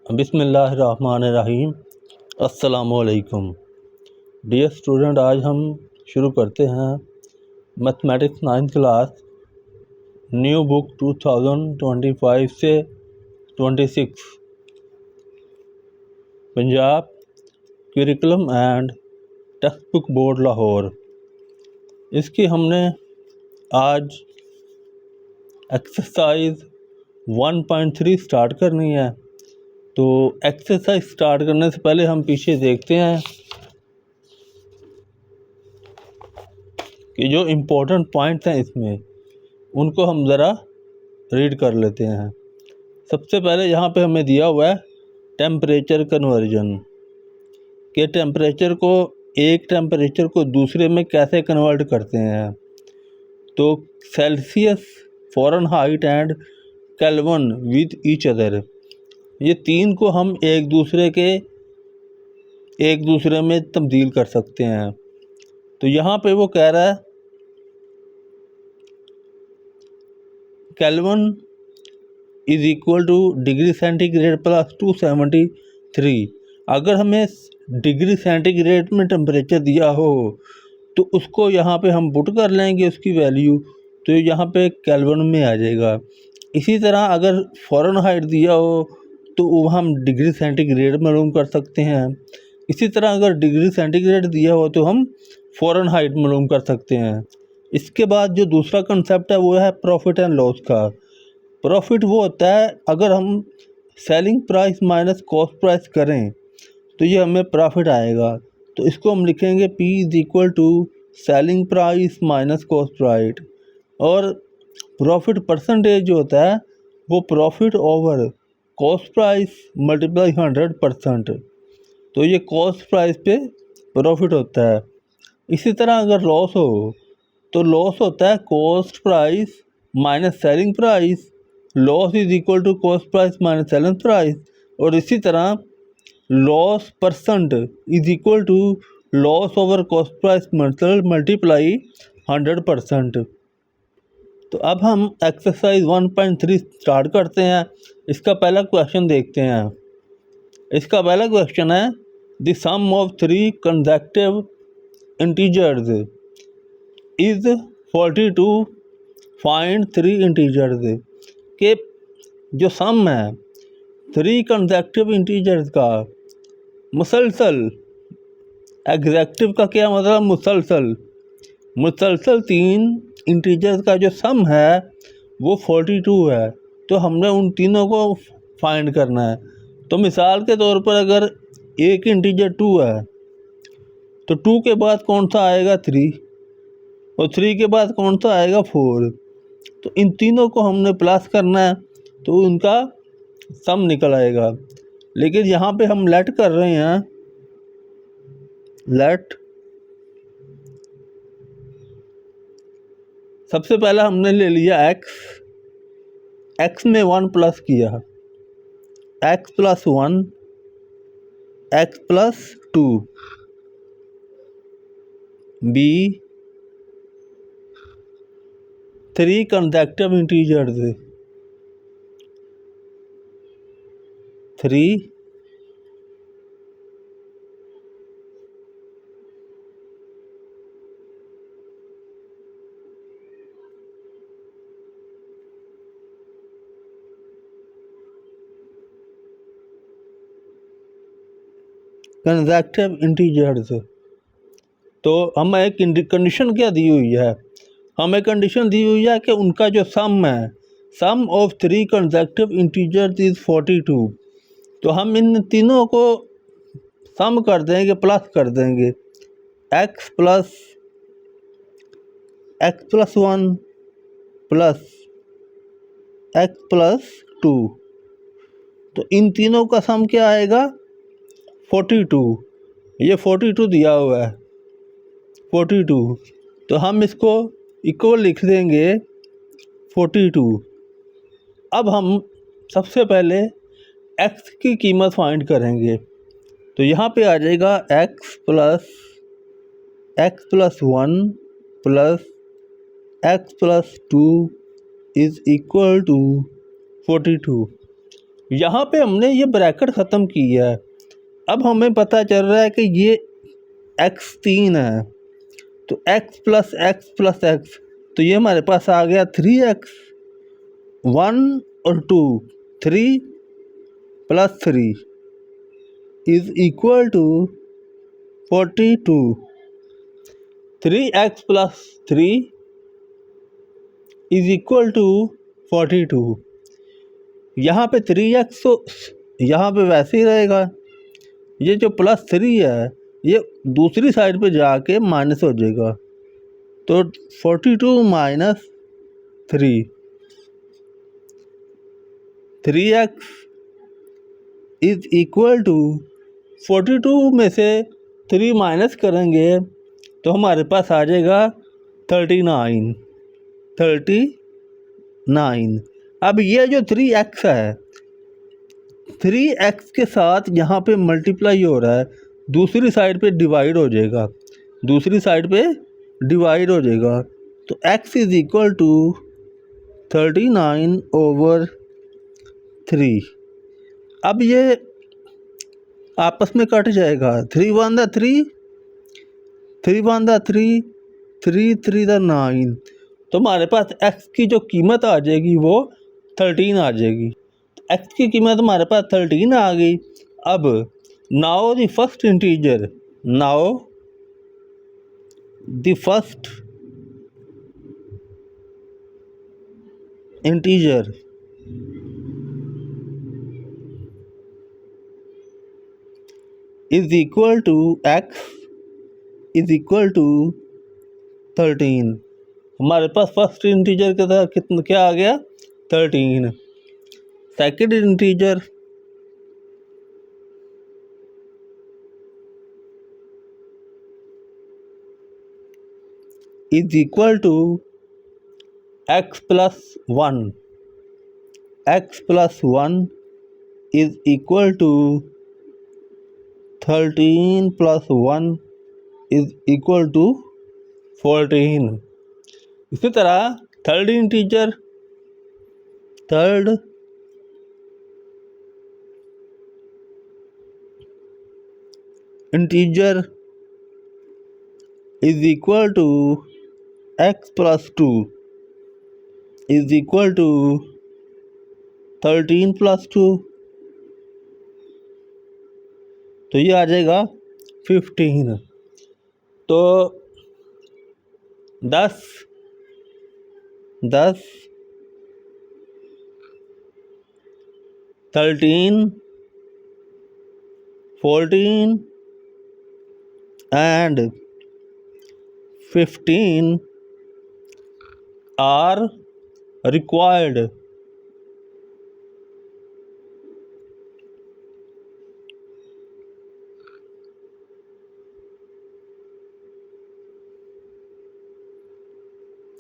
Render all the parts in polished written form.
बिस्मिल्लाहिर्रहमानिर्रहीम। अस्सलामुअलैकुम dear student, आज हम शुरू करते हैं mathematics 9th class new book 2025 से 26 Punjab curriculum and text book board Lahore. इसकी हमने आज एक्सरसाइज 1.3 स्टार्ट करनी है। तो एक्सरसाइज स्टार्ट करने से पहले हम पीछे देखते हैं कि जो इम्पोर्टेंट पॉइंट्स हैं इसमें, उनको हम ज़रा रीड कर लेते हैं। सबसे पहले यहाँ पे हमें दिया हुआ है टेम्परेचर कन्वर्जन, के टेम्परेचर को एक टेम्परेचर को दूसरे में कैसे कन्वर्ट करते हैं। तो Celsius, Fahrenheit and kelvin with each other, ये तीन को हम एक दूसरे में तब्दील कर सकते हैं। तो यहाँ पे वो कह रहा है kelvin is equal two degree centigrade plus 273। अगर हमें डिग्री सेंटीग्रेड में टेम्परेचर दिया हो तो उसको यहाँ पे हम पुट कर लेंगे उसकी वैल्यू, तो यहाँ पे केल्विन में आ जाएगा। इसी तरह अगर फ़ारेनहाइट दिया हो तो वो हम डिग्री सेंटीग्रेड में मालूम कर सकते हैं। इसी तरह अगर डिग्री सेंटीग्रेड दिया हो तो हम फ़ारेनहाइट मालूम कर सकते हैं। इसके बाद जो दूसरा कंसेप्ट है वो है प्रॉफिट एंड लॉस का। प्रॉफिट वो होता है अगर हम selling price minus cost price करें तो ये हमें प्रॉफिट आएगा। तो इसको हम लिखेंगे P is equal to selling price minus cost price. और प्रॉफिट परसेंटेज जो होता है वो profit over cost price multiply 100%। तो ये कॉस्ट प्राइस पे प्रॉफिट होता है। इसी तरह अगर लॉस हो तो लॉस होता है cost price minus selling price. Loss is equal to cost price minus selling price. और इसी तरह loss percent is equal to loss over cost price multiply 100%। तो अब हम एक्सरसाइज 1.3 स्टार्ट करते हैं। इसका पहला क्वेश्चन देखते हैं। इसका पहला क्वेश्चन है the sum of 3 consecutive integers is 42, find 3 integers. के जो सम है 3 कंसेक्यूटिव इंटीजर्स का, मुसलसल, एग्जैक्टिव का क्या मतलब, मुसलसल 3 इंटीजर्स का जो सम है वो 42 है। तो हमने उन तीनों को फाइंड करना है। तो मिसाल के तौर पर अगर एक इंटीजर 2 है तो 2 के बाद कौन सा आएगा 3, और 3 के बाद कौन सा आएगा 4। तो इन तीनों को हमने प्लस करना है तो उनका सम निकल आएगा। लेकिन यहाँ पे हम लेट कर रहे हैं, लेट सबसे पहला हमने ले लिया एक्स में 1 प्लस किया, x plus 1, x plus 2, be 3 consecutive integers 3 consecutive integers. तो हम एक कंडीशन क्या दी हुई है, हमें कंडीशन दी हुई है कि उनका जो सम है, सम ऑफ 3 कंसेक्यूटिव इंटीजर्स इज़ 42। तो हम इन तीनों को सम कर देंगे, प्लस कर देंगे, x plus 1 plus x plus 2। तो इन तीनों का सम क्या आएगा 42। ये 42 दिया हुआ है 42। तो हम इसको इक्वल लिख देंगे 42। अब हम सबसे पहले x की कीमत फाइंड करेंगे। तो यहाँ पे आ जाएगा x plus 1 plus x plus 2 is equal to 42। यहाँ पे हमने ये ब्रैकेट ख़त्म की है। अब हमें पता चल रहा है कि ये x 3 है, तो x plus x plus x, तो ये हमारे पास आ गया 3x, 1 और 2, 3 plus 3 is equal to 42। 3x plus 3 is equal to 42। यहाँ पे 3x तो यहाँ पे वैसे ही रहेगा, ये जो प्लस 3 है ये दूसरी साइड पे जाके माइनस हो जाएगा, तो 42 minus 3, 3x is equal to 42 में से 3 माइनस करेंगे तो हमारे पास आ जाएगा 39। अब ये जो 3x है, 3x के साथ यहाँ पे मल्टीप्लाई हो रहा है, दूसरी साइड पे डिवाइड हो जाएगा, तो x इज इक्वल टू 39/3। अब ये आपस में कट जाएगा, 3 1 3, 3 1 3, 3 3 9, तो हमारे पास x की जो कीमत आ जाएगी वो 13 आ जाएगी। x की कीमत हमारे पास 13 आ गई। अब now the first integer, is equal to x is equal to 13। हमारे पास फर्स्ट इंटीजर के साथ कितना क्या आ गया, 13। Second integer is equal to x plus 1, is equal to 13 plus 1 is equal to 14। इसी तरह third integer is equal to x plus 2 is equal to 13 plus 2, तो ये आ जाएगा 15। तो 10 13 14 and 15 are required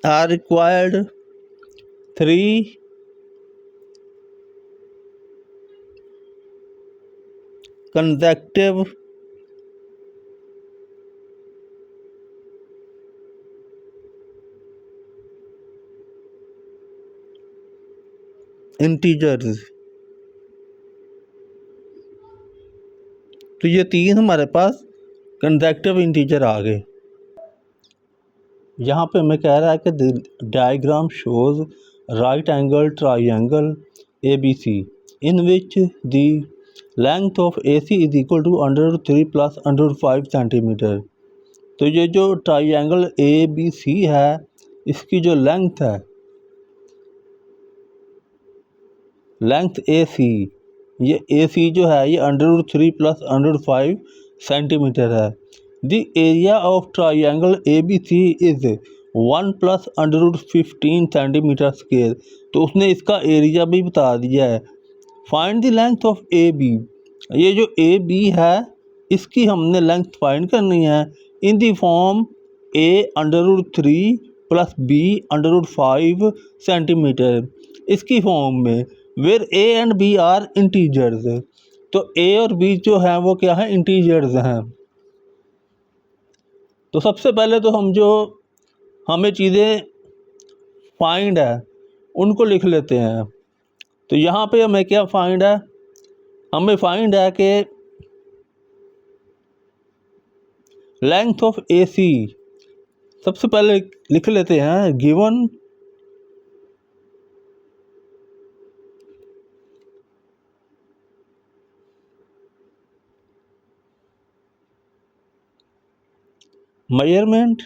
are required 3 consecutive integers। तो ये 3 हमारे पास कंसेक्टिव इंटीजर आ गए। यहाँ पे हमें कह रहा है कि diagram shows right angle triangle ABC in which the length of AC is equal to √3 plus √5 centimetre. तो ये जो ट्राइंगल ABC है इसकी जो लेंथ है, लेंथ AC, ये AC जो है ये √3 प्लस √5 सेंटीमीटर है। The area of triangle ABC is 1 plus √15 centimetre square. तो उसने इसका एरिया भी बता दिया है। Find the length of AB, ये जो AB है इसकी हमने लेंथ फाइंड करनी है in the form A √3 plus B √5 centimetre, इसकी फॉर्म में, where A and B are integers. तो A और B जो है वो क्या है, इंटीजर्स हैं। तो सबसे पहले तो हम जो हमें चीज़ें फाइंड है उनको लिख लेते हैं। तो यहाँ पे हमें क्या फाइंड है, हमें फाइंड है कि लेंथ ऑफ ए सी। सबसे पहले लिख लेते हैं given measurement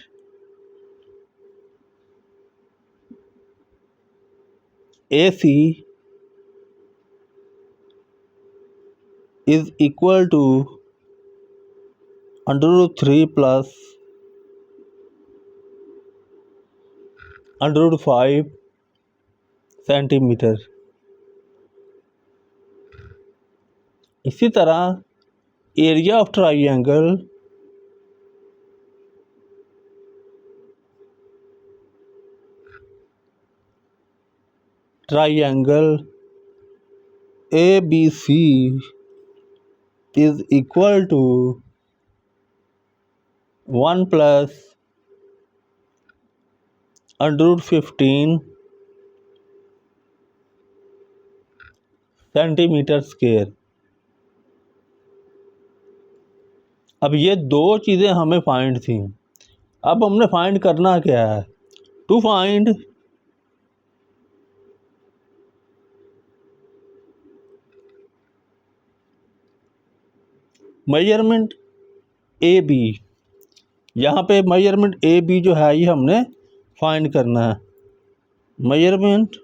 AC is equal to under root 3 plus under root 5 centimetre. इसी तरह area of triangle ABC is equal to 1 plus under root 15 centimetre square. अब ये दो चीज़ें हमें फाइंड थी। अब हमने फाइंड करना क्या है? To find measurement A B. यहाँ पे मेजरमेंट ए बी जो है ये हमने फाइंड करना है। मेजरमेंट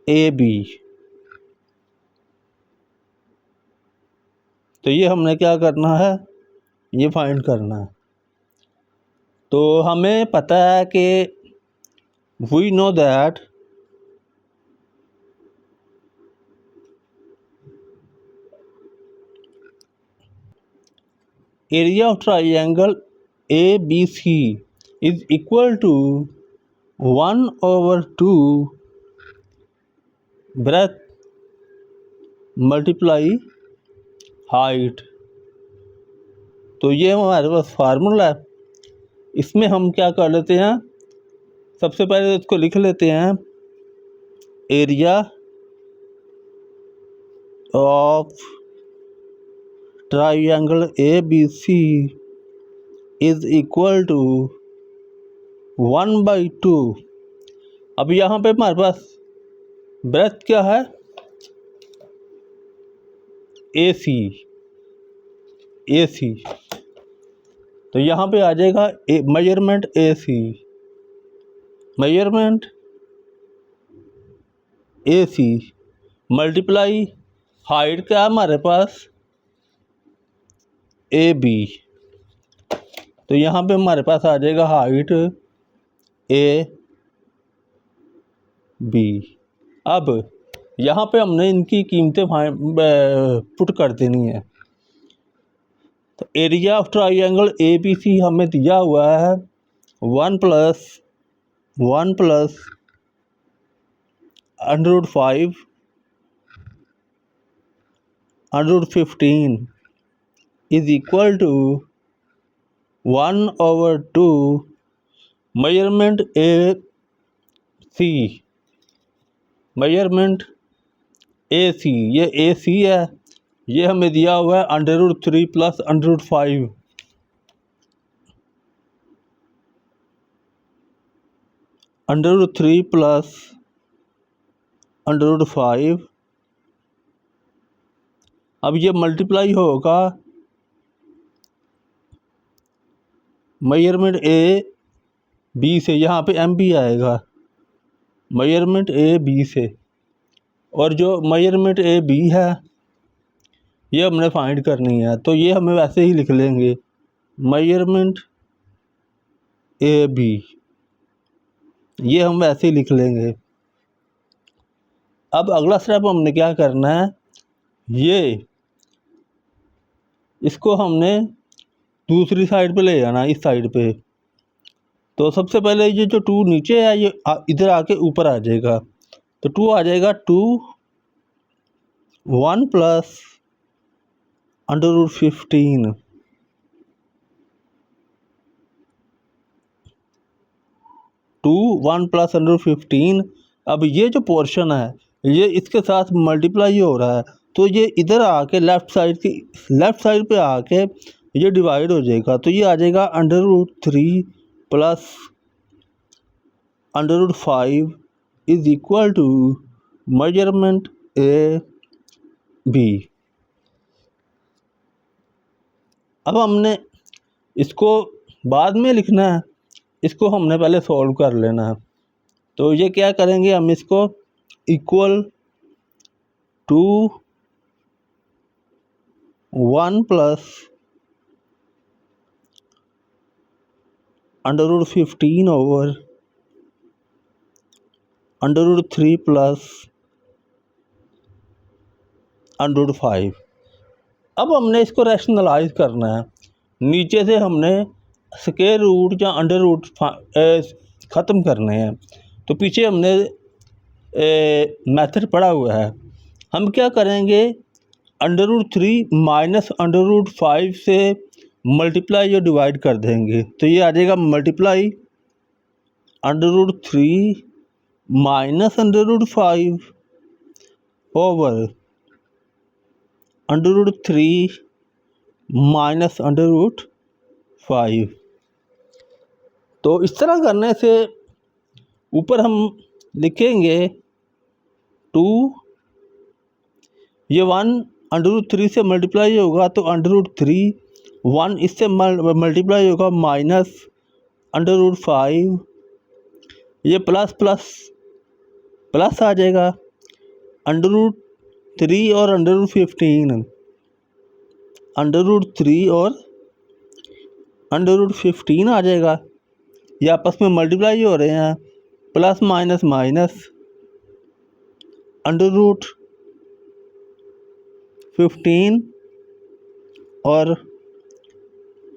ए बी, तो ये हमने क्या करना है? ये फाइंड करना है। तो हमें पता है कि we know that area of triangle A B C is equal to 1/2 breadth multiply height. तो ये हमारे पास फार्मूला है। इसमें हम क्या कर लेते हैं? सबसे पहले इसको लिख लेते हैं area of triangle A B C is equal to 1/2। अब यहाँ पे हमारे पास ब्रेथ क्या है? ए सी। तो यहाँ पे आ जाएगा measurement A C. Measurement A C multiply height क्या है हमारे पास? A B. तो यहाँ पे हमारे पास आ जाएगा हाइट ए बी। अब यहाँ पे हमने इनकी कीमतें पुट कर देनी है। तो area of triangle A B C हमें दिया हुआ है 1 plus √5 √15 is equal to 1/2 measurement A C. Measurement A C, ये ए सी है, ये हमें दिया हुआ है √3 प्लस √5। √3 प्लस √5। अब ये मल्टीप्लाई होगा मेजरमेंट ए बी से, यहाँ पे एम बी आएगा मेजरमेंट ए बी से। और जो मेजरमेंट ए बी है ये हमने फाइंड करनी है। तो ये हमें वैसे ही लिख लेंगे मेजरमेंट ए बी, ये हम वैसे ही लिख लेंगे। अब अगला स्टेप हमने क्या करना है? ये इसको हमने दूसरी साइड पे ले जाना, इस साइड पे। तो सबसे पहले ये जो 2 नीचे है ये इधर आके ऊपर आ जाएगा। तो 2 आ जाएगा 2 1 प्लस √15 2 1 प्लस √15। अब ये जो पोर्शन है ये इसके साथ मल्टीप्लाई हो रहा है, तो ये इधर आके लेफ़्ट साइड पे आके ये डिवाइड हो जाएगा। तो ये आ जाएगा √3 plus √5 is equal to measurement A B. अब हमने इसको बाद में लिखना है, इसको हमने पहले सॉल्व कर लेना है। तो ये क्या करेंगे, हम इसको equal to 1 plus √15 over √3 plus √5। अब हमने इसको रैशनलाइज करना है। नीचे से हमने स्क्वायर रूट या अंडर रूट ख़त्म करने हैं। तो पीछे हमने मेथड पढ़ा हुआ है। हम क्या करेंगे, √3 माइनस √5 से मल्टीप्लाई या डिवाइड कर देंगे। तो ये आ जाएगा मल्टीप्लाई √3 माइनस √5 ओवर √3 माइनस √5। तो इस तरह करने से ऊपर हम लिखेंगे 2, ये 1 √3 से मल्टीप्लाई होगा तो √3, 1 इससे मल्टीप्लाई होगा माइनस √5, ये प्लस प्लस प्लस आ जाएगा √3 और √15, √3 और √15 आ जाएगा। ये आपस में मल्टीप्लाई हो रहे हैं, प्लस माइनस माइनस √15 और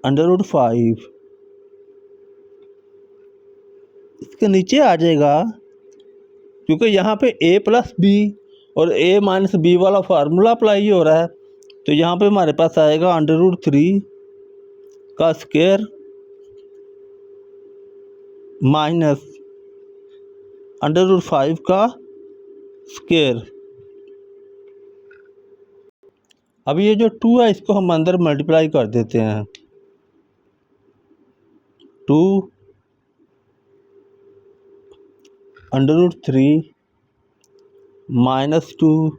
√5 इसके नीचे आ जाएगा, क्योंकि यहाँ पे a प्लस बी और a माइनस बी वाला फार्मूला अप्लाई हो रहा है। तो यहाँ पे हमारे पास आएगा √3 का स्क्वायर माइनस √5 का स्क्वायर। अब ये जो 2 है इसको हम अंदर मल्टीप्लाई कर देते हैं। 2 √3 माइनस 2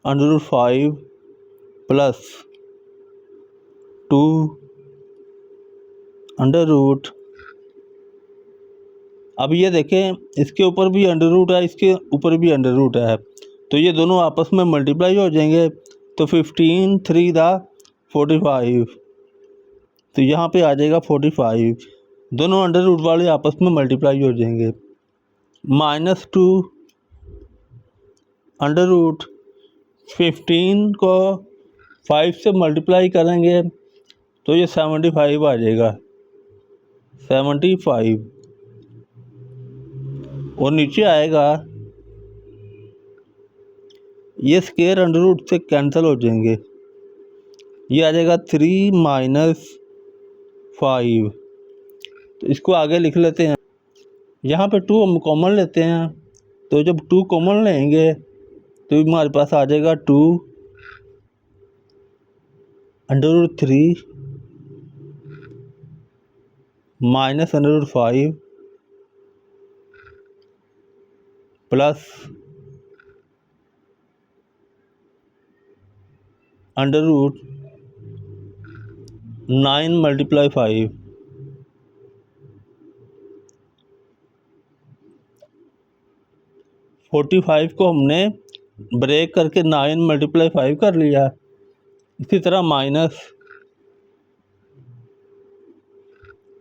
√5 प्लस 2 √ अब ये देखें, इसके ऊपर भी √ है, इसके ऊपर भी √ है, तो ये दोनों आपस में मल्टीप्लाई हो जाएंगे। तो 15 3 दा 45, तो यहाँ पे आ जाएगा 45, दोनों √ वाले आपस में मल्टीप्लाई हो जाएंगे। माइनस 2 √15 को 5 से मल्टीप्लाई करेंगे तो ये 75 आ जाएगा, 75, और नीचे आएगा, ये स्क्वायर √ से कैंसिल हो जाएंगे, ये आ जाएगा 3 माइनस 5। तो इसको आगे लिख लेते हैं। यहाँ पे 2 हम कॉमन लेते हैं, तो जब 2 कॉमन लेंगे तो हमारे पास आ जाएगा 2 √3 माइनस √5 प्लस √9 मल्टीप्लाई 5, (45) को हमने ब्रेक करके 9 मल्टीप्लाई 5 कर लिया। इसी तरह माइनस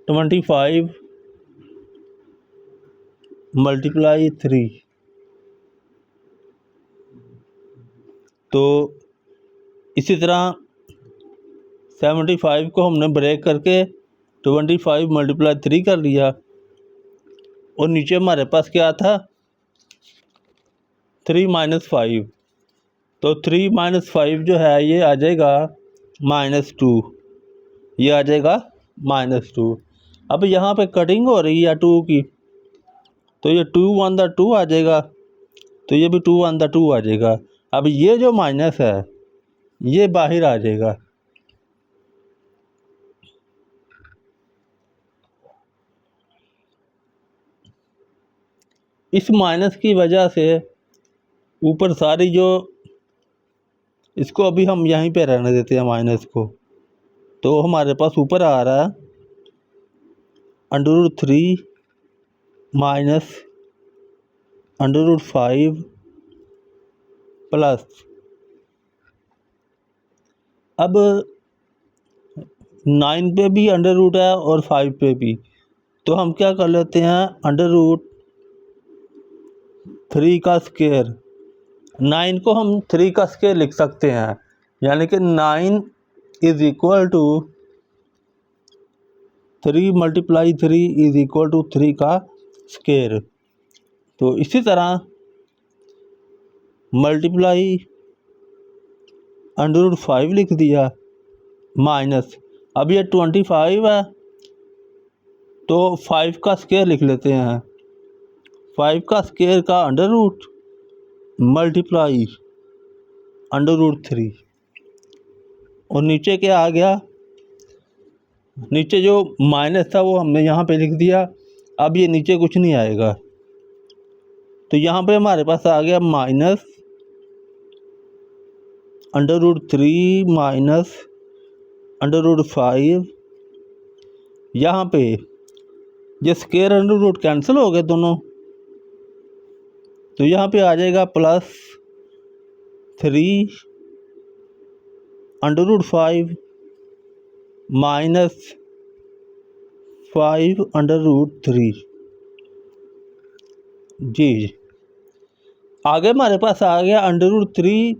25 मल्टीप्लाई 3, तो इसी तरह 75 को हमने ब्रेक करके 25 मल्टीप्लाई 3 कर लिया, और नीचे हमारे पास क्या था, 3 माइनस 5, तो 3 माइनस 5 जो है ये आ जाएगा -2, ये आ जाएगा -2। अब यहाँ पे कटिंग हो रही है 2 की, तो ये 2/2 आ जाएगा, तो ये भी 2/2 आ जाएगा। अब ये जो माइनस है ये बाहर आ जाएगा। इस माइनस की वजह से ऊपर सारी जो, इसको अभी हम यहीं पे रहने देते हैं माइनस को, तो हमारे पास ऊपर आ रहा है √3 माइनस √5 प्लस, अब 9 पे भी √ है और 5 पे भी, तो हम क्या कर लेते हैं √3 का स्क्वायर। 9 को हम 3 का स्क्वायर लिख सकते हैं, यानी कि 9 is equal to 3 × 3 is equal to 3 का स्क्वायर। तो इसी तरह मल्टीप्लाई √5 लिख दिया माइनस, अब ये 25 है तो 5 का स्क्वायर लिख लेते हैं, 5 का स्क्वायर का √ मल्टीप्लाई √3, और नीचे क्या आ गया, नीचे जो माइनस था वो हमने यहाँ पे लिख दिया। अब ये नीचे कुछ नहीं आएगा, तो यहाँ पे हमारे पास आ गया माइनस √3 माइनस √5। यहाँ पे ये स्क्वायर √ कैंसिल हो गए दोनों, तो यहाँ पे आ जाएगा +3 √5 माइनस 5 √3। जी, आगे हमारे पास आ गया √3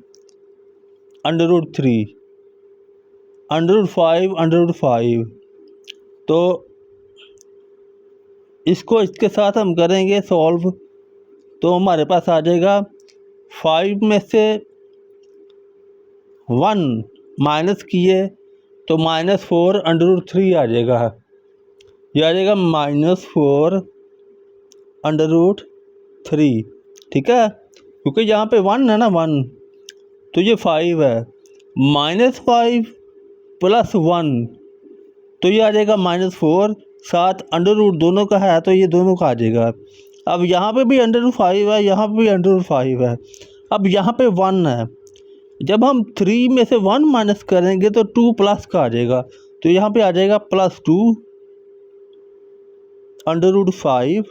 √3 √5 √5, तो इसको इसके साथ हम करेंगे सॉल्व, तो हमारे पास आ जाएगा 5 में से 1 माइनस किए तो -4 √3 आ जाएगा, ये आ जाएगा -4 √3, ठीक है, क्योंकि यहाँ पे 1 है ना 1, तो ये 5 है, -5 + 1 तो ये आ जाएगा -4, साथ √ दोनों का है तो ये दोनों का आ जाएगा। अब यहाँ पे भी √5 है, यहाँ पे भी √5 है, अब यहाँ पे 1 है, जब हम 3 में से 1 माइनस करेंगे तो 2 प्लस का आ जाएगा, तो यहाँ पे आ जाएगा +2 √5।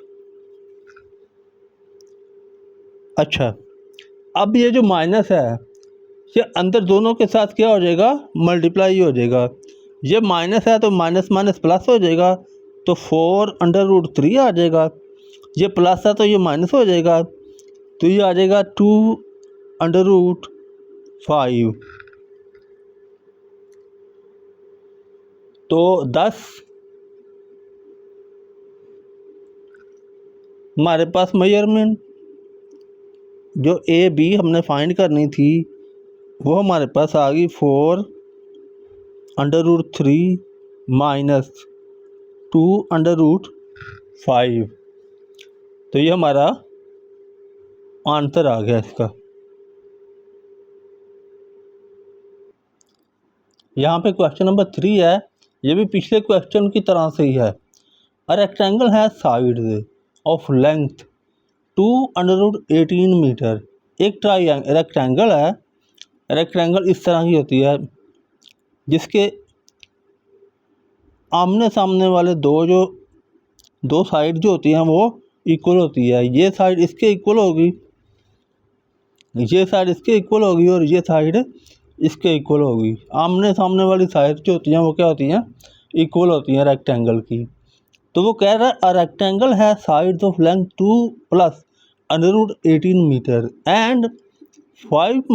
अच्छा, अब ये जो माइनस है ये अंदर दोनों के साथ क्या हो जाएगा, मल्टीप्लाई हो जाएगा। ये माइनस है तो माइनस माइनस प्लस हो जाएगा, तो 4 √3 आ जाएगा, ये प्लस है तो ये माइनस हो जाएगा, तो ये आ जाएगा 2 √5। तो 10 हमारे पास मेजरमेंट जो AB हमने फाइंड करनी थी वो हमारे पास आ गई 4 √3 माइनस 2 √5, तो ये हमारा आंसर आ गया इसका। यहाँ पे क्वेश्चन नंबर 3 है, ये भी पिछले क्वेश्चन की तरह से ही है। अ रेक्टेंगल है साइड्स ऑफ लेंथ 2 √18 मीटर। एक रेक्टेंगल है, रेक्टेंगल इस तरह की होती है जिसके आमने सामने वाले दो साइड जो होती हैं वो इक्वल होती है। ये साइड इसके इक्वल होगी, ये साइड इसके इक्वल होगी और ये साइड इसके इक्वल होगी। आमने सामने वाली साइड जो होती हैं वो क्या होती हैं, इक्वल होती हैं रेक्टेंगल की। तो वो कह रहा है अ रेक्टेंगल है sides of length 2 + √18 metre and 5 -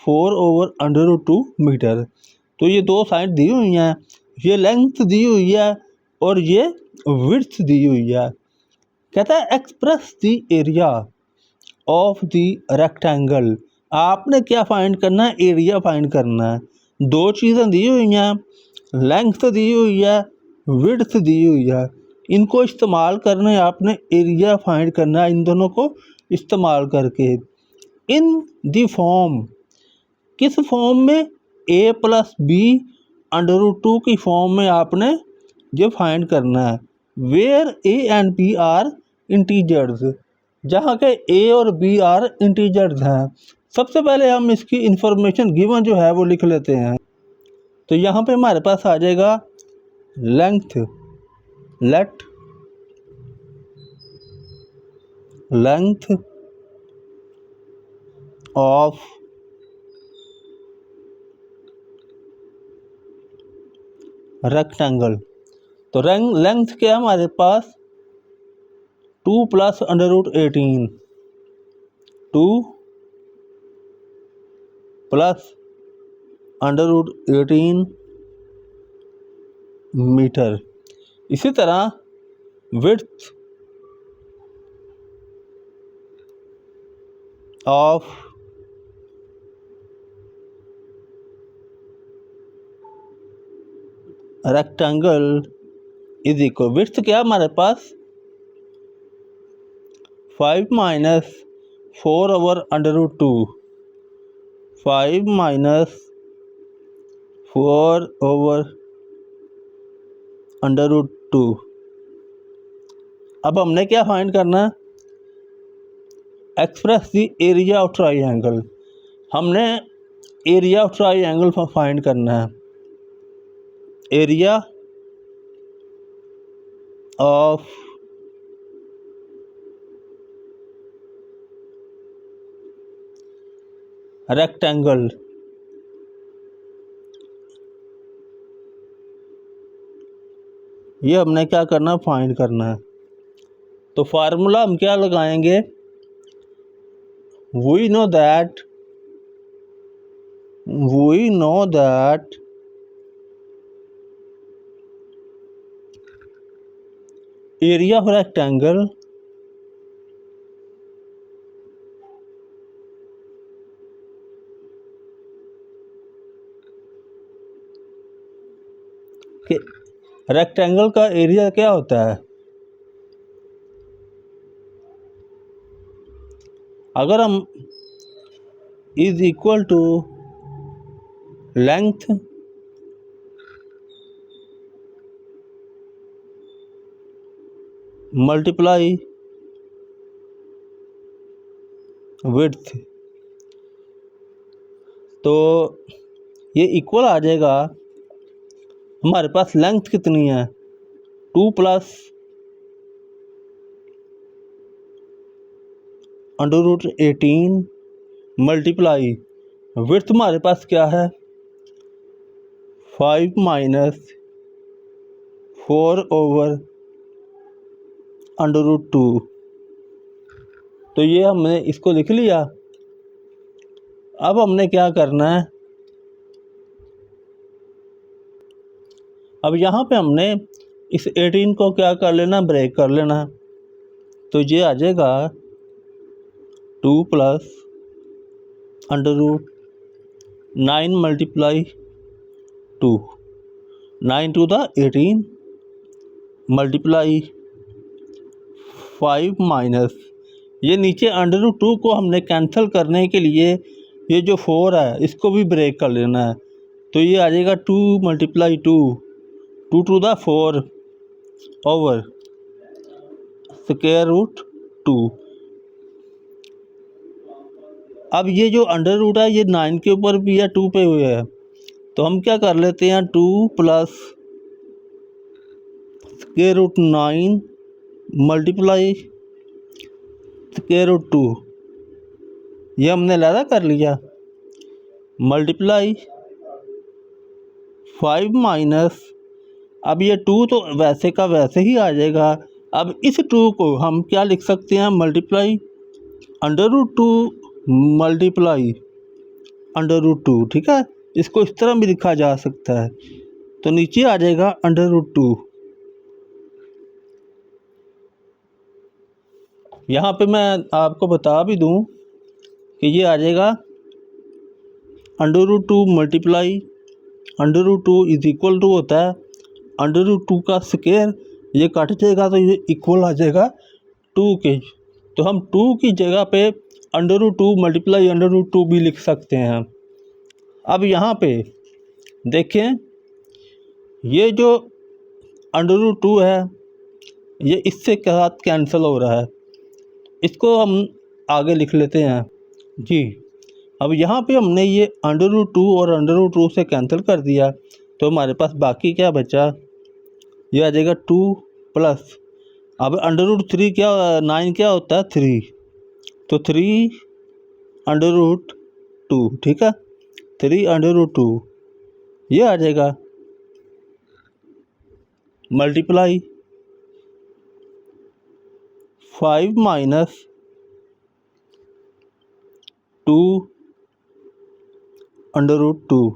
4 / √2 metre. तो ये दो साइड दी हुई हैं, ये लेंथ दी हुई है और ये विड्थ दी हुई है। कहता है express the area of the rectangle. आपने क्या फाइंड करना है, एरिया फाइंड करना है। दो चीज़ें दी हुई हैं, लेंथ दी हुई है, विड्थ दी हुई है। इनको इस्तेमाल करना है, आपने एरिया फाइंड करना है इन दोनों को इस्तेमाल करके। इन दी फॉर्म, किस फॉर्म में, a प्लस बी √2 की फॉर्म में आपने ये फाइंड करना है। Where a and b are integers, जहाँ के a और b आर इंटीजर्स हैं। सबसे पहले हम इसकी इंफॉर्मेशन गिवन जो है वो लिख लेते हैं। तो यहाँ पे हमारे पास आ जाएगा length, late length of rectangle. तो लेंथ क्या है हमारे पास, 2 प्लस √18, 2 प्लस √18 मीटर। इसी तरह width of rectangle is equal, width क्या हमारे पास 5 माइनस 4 ओवर √2, 5 माइनस 4 ओवर √2। अब हमने क्या फाइंड करना है, express the area of triangle. हमने एरिया ऑफ ट्राइंगल फाइंड करना है। एरिया ऑफ रेक्टेंगल, ये हमने क्या करना है, फाइंड करना है। तो फार्मूला हम क्या लगाएंगे, we know that area of rectangle कि रेक्टेंगल का एरिया क्या होता है। अगर हम is equal to length multiply width, तो ये इक्वल आ जाएगा, हमारे पास लेंथ कितनी है 2 प्लस √18 मल्टीप्लाई विड्थ हमारे पास क्या है 5 माइनस 4 ओवर √2। तो ये हमने इसको लिख लिया। अब हमने क्या करना है, अब यहाँ पे हमने इस 18 को क्या कर लेना, ब्रेक कर लेना। तो ये आ जाएगा 2 plus √9 multiply 2, 9 to the 18 multiply 5 minus, ये नीचे √2 को हमने कैंसिल करने के लिए ये जो 4 है इसको भी ब्रेक कर लेना है। तो ये आ जाएगा 2 मल्टीप्लाई 2 टू द 4 ओवर √2। अब ये जो √ है ये 9 के ऊपर भी है, 2 पे हुए है। तो हम क्या कर लेते हैं 2 प्लस √9 मल्टीप्लाई √2, ये हमने लहदा कर लिया, मल्टीप्लाई 5 माइनस, अब ये 2 तो वैसे का वैसे ही आ जाएगा। अब इस 2 को हम क्या लिख सकते हैं, मल्टीप्लाई √2 मल्टीप्लाई √2, ठीक है। इसको इस तरह भी लिखा जा सकता है। तो नीचे आ जाएगा √2। यहाँ पे मैं आपको बता भी दूँ कि ये आ जाएगा √2 मल्टीप्लाई √2 इज इक्वल टू होता है √2 का स्क्वायर, ये कट जाएगा तो ये इक्वल आ जाएगा 2 के। तो हम 2 की जगह पे √2 मल्टीप्लाई √2 भी लिख सकते हैं। अब यहाँ पे देखें, ये जो √2 है ये इससे के साथ कैंसिल हो रहा है, इसको हम आगे लिख लेते हैं जी। अब यहाँ पे हमने ये √2 और √2 से कैंसिल कर दिया, तो हमारे पास बाकी क्या बचा, ये आ जाएगा 2 प्लस, अब √3 क्या 9 क्या होता है 3, तो 3√2, ठीक है, 3√2 ये आ जाएगा मल्टीप्लाई 5 माइनस 2√2।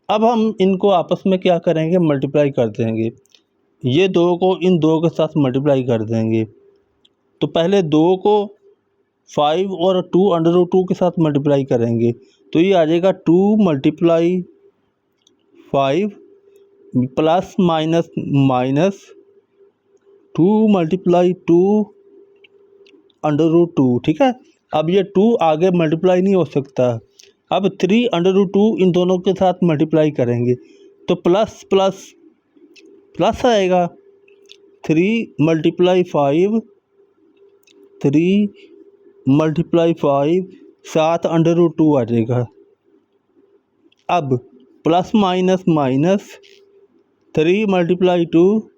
अब हम इनको आपस में क्या करेंगे, मल्टीप्लाई कर देंगे, ये दो को इन दो के साथ मल्टीप्लाई कर देंगे। तो पहले 2 को 5 और 2√2 के साथ मल्टीप्लाई करेंगे, तो ये आ जाएगा 2 multiply 5 plus minus minus 2 multiply 2√2, ठीक है। अब ये 2 आगे मल्टीप्लाई नहीं हो सकता, अब 3√2 इन दोनों के साथ मल्टीप्लाई करेंगे, तो प्लस प्लस प्लस आएगा, 3 मल्टीप्लाई 5 7√2 आ जाएगा। अब प्लस माइनस माइनस 3 मल्टीप्लाई 2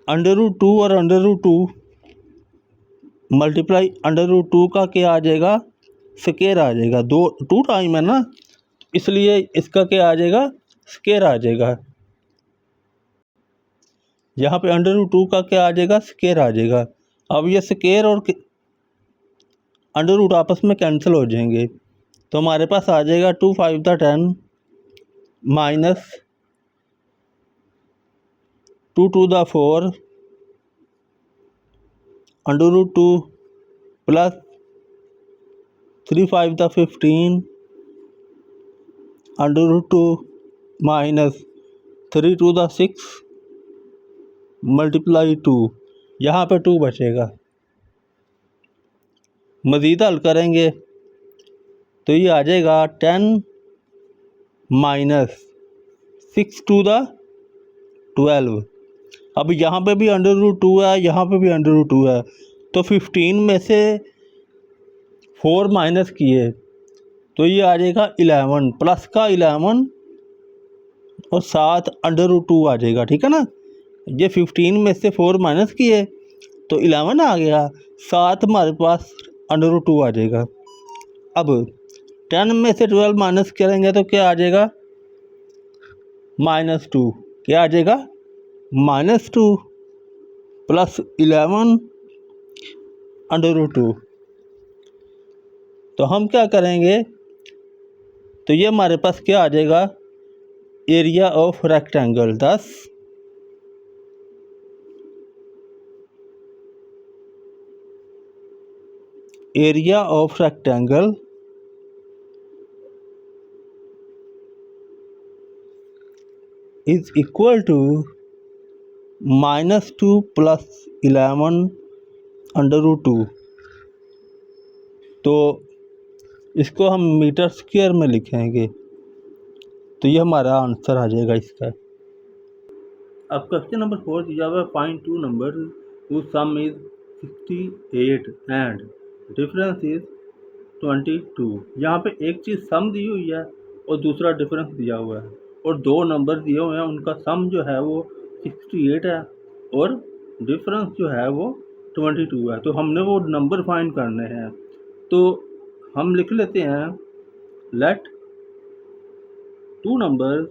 √2 और √2 मल्टीप्लाई √2 का क्या आ जाएगा, स्केयर आ जाएगा, 2 टाइम है ना, इसलिए इसका क्या आ जाएगा, स्केयर आ जाएगा। यहाँ पे √2 का क्या आ जाएगा, स्केयर आ जाएगा। अब ये स्केयर और √ आपस में कैंसिल हो जाएंगे, तो हमारे पास आ जाएगा 2 5 10 माइनस 2 2 4 √2 प्लस 3 5 15 √2 माइनस 3 2 6 मल्टीप्लाई 2, यहाँ पे 2 बचेगा। मज़ीद हल करेंगे तो ये आ जाएगा 10 माइनस 6 2 12। अब यहाँ पे भी √2 है, यहाँ पे भी √2 है, तो 15 में से 4 माइनस किए तो ये आ जाएगा 11, प्लस का 11 और 7 √2 आ जाएगा, ठीक है ना। ये 15 में से 4 माइनस किए तो 11 आ गया, 7 हमारे पास √2 आ जाएगा। अब 10 में से 12 माइनस करेंगे तो क्या आ जाएगा, -2, क्या आ जाएगा, -2 प्लस 11 √2। तो हम क्या करेंगे, तो ये हमारे पास क्या आ जाएगा, area of rectangle 10 area of rectangle is equal to -2 plus 11 √2। तो इसको हम मीटर स्क्वायर में लिखेंगे, तो ये हमारा आंसर आ जाएगा इसका। अब क्वेश्चन नंबर 4 दिया हुआ है, find 2 number whose sum is 68 and difference is 22। यहाँ पे एक चीज़ सम दी हुई है और दूसरा डिफरेंस दिया हुआ है, और दो नंबर दिए हुए हैं, उनका सम जो है वो 68 है और डिफरेंस जो है वो 22 है। तो हमने वो नंबर फाइंड करने हैं, तो हम लिख लेते हैं, let 2 numbers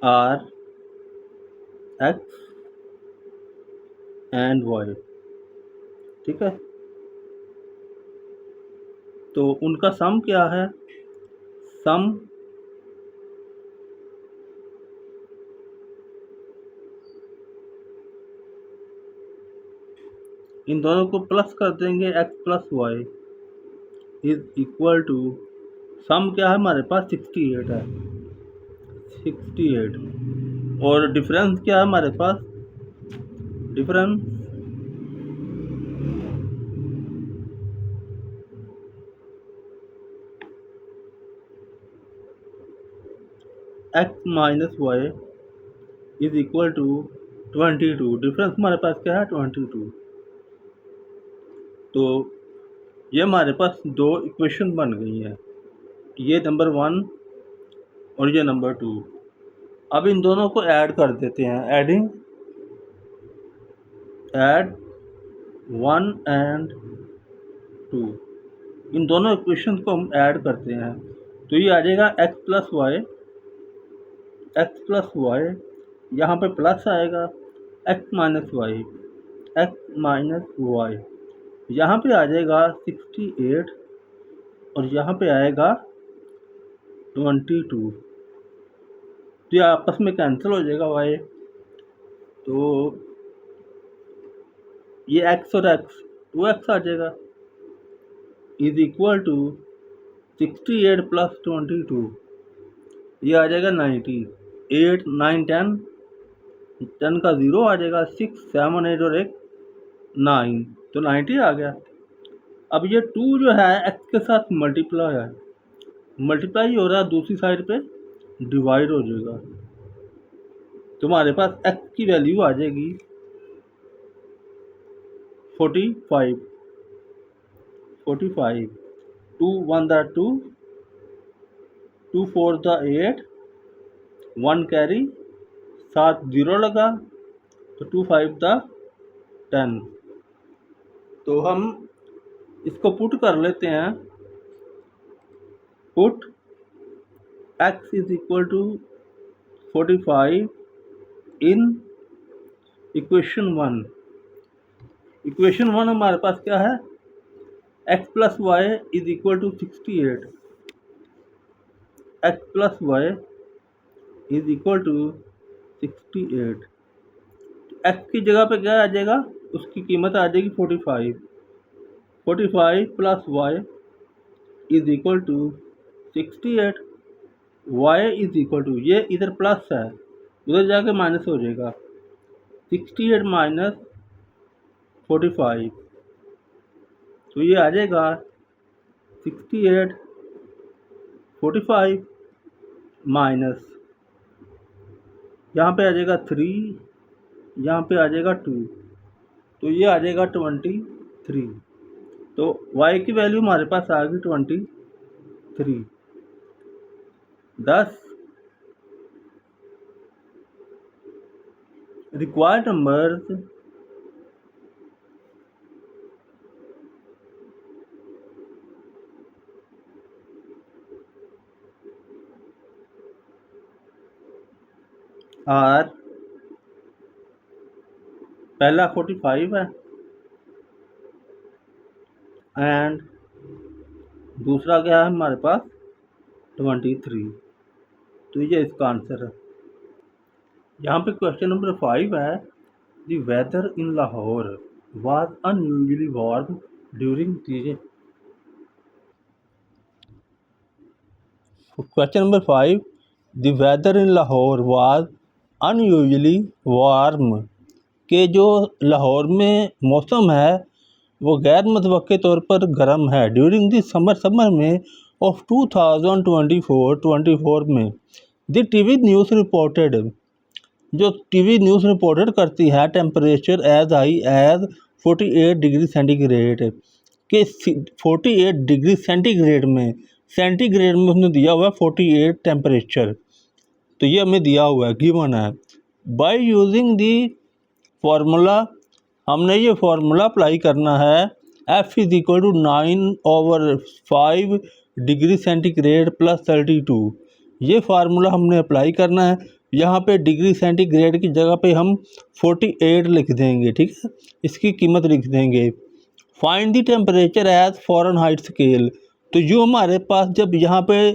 are x and y, ठीक है। तो उनका सम क्या है, सम इन दोनों को प्लस कर देंगे, x plus y is equal to, sum क्या है हमारे पास 68 है, 68, और डिफरेंस क्या है हमारे पास, difference x minus y is equal to 22, difference हमारे पास क्या है 22। तो ये हमारे पास दो इक्वेशन बन गई हैं, ये नंबर 1 और ये नंबर 2। अब इन दोनों को ऐड कर देते हैं, ऐड 1 एंड 2, इन दोनों इक्वेशन को हम ऐड करते हैं तो ये आ जाएगा एक्स प्लस वाई, यहाँ पे प्लस आएगा, एक्स माइनस वाई, यहाँ पे आ जाएगा 68 और यहाँ पे आएगा 22। तो ये आपस में कैंसिल हो जाएगा वाई, तो ये x और x 2x आ जाएगा, इज इक्वल टू 68 प्लस 22, ये आ जाएगा 90, 8 9 10, 10 का 0 आ जाएगा, 6 7 8 और 1 9, तो 90 आ गया। अब ये 2 जो है x के साथ मल्टीप्लाई हो रहा है, दूसरी साइड पे डिवाइड हो जाएगा, तुम्हारे पास x की वैल्यू आ जाएगी 45, 2 1 द 2, 2 4 द 8, 1 कैरी, 7 0 लगा, तो 2 5 द 10। तो हम इसको पुट कर लेते हैं, put x is equal to 45 in equation 1। Equation 1 हमारे पास क्या है, x plus y is equal to 68, x plus y is equal to 68, x की जगह पे क्या आ जाएगा, उसकी कीमत आ जाएगी 45, 45 plus y is equal to 68, y is equal to, ये इधर प्लस है उधर जाके माइनस हो जाएगा, 68 माइनस 45, तो ये आ जाएगा 68 45 माइनस, यहाँ पे आ जाएगा 3, यहाँ पे आ जाएगा 2, तो ये आ जाएगा 23। तो y की वैल्यू हमारे पास आ गई 23। 10 रिक्वायर्ड नंबर्स आर, पहला 45 है एंड दूसरा क्या है हमारे पास 23, तो ये इसका आंसर है। यहाँ पे क्वेश्चन नंबर 5 है, the weather in Lahore was unusually warm during the, question number 5, the weather in Lahore was unusually warm, के जो लाहौर में मौसम है वो गैर मुतवक्के तौर पर गर्म है, ड्यूरिंग द समर में ऑफ 2024 में। द टीवी न्यूज़ रिपोर्टेड, जो टीवी न्यूज़ रिपोर्टेड करती है temperature as high as 48 degree centigrade, के 48 डिग्री सेंटीग्रेड में उसने दिया हुआ है 48 टेम्परेचर, तो ये हमें दिया हुआ है, गिवन है। बाय यूजिंग दी फार्मूला, हमने ये फार्मूला अप्लाई करना है, F is equal to 9/5 degree centigrade plus 32, ये फार्मूला हमने अप्लाई करना है। यहाँ पे डिग्री सेंटीग्रेड की जगह पे हम 48 लिख देंगे, ठीक है, इसकी कीमत लिख देंगे। Find the temperature as Fahrenheit scale, तो जो हमारे पास जब यहाँ पे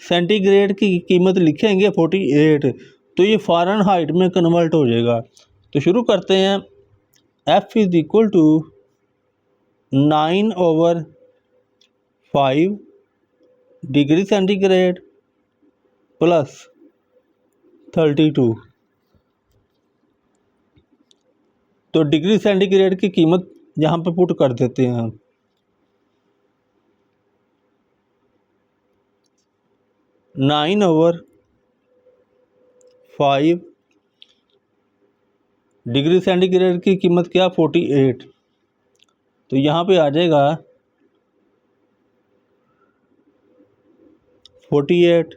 सेंटीग्रेड की कीमत लिखेंगे 48, तो ये फ़ारेनहाइट में कन्वर्ट हो जाएगा। तो शुरू करते हैं, F is equal to 9/5 degree centigrade plus 32। तो डिग्री सेंटीग्रेड की कीमत यहाँ पे पुट कर देते हैं। 9/5 डिग्री सेंटीग्रेड की कीमत क्या, 48। तो यहाँ पे आ जाएगा 48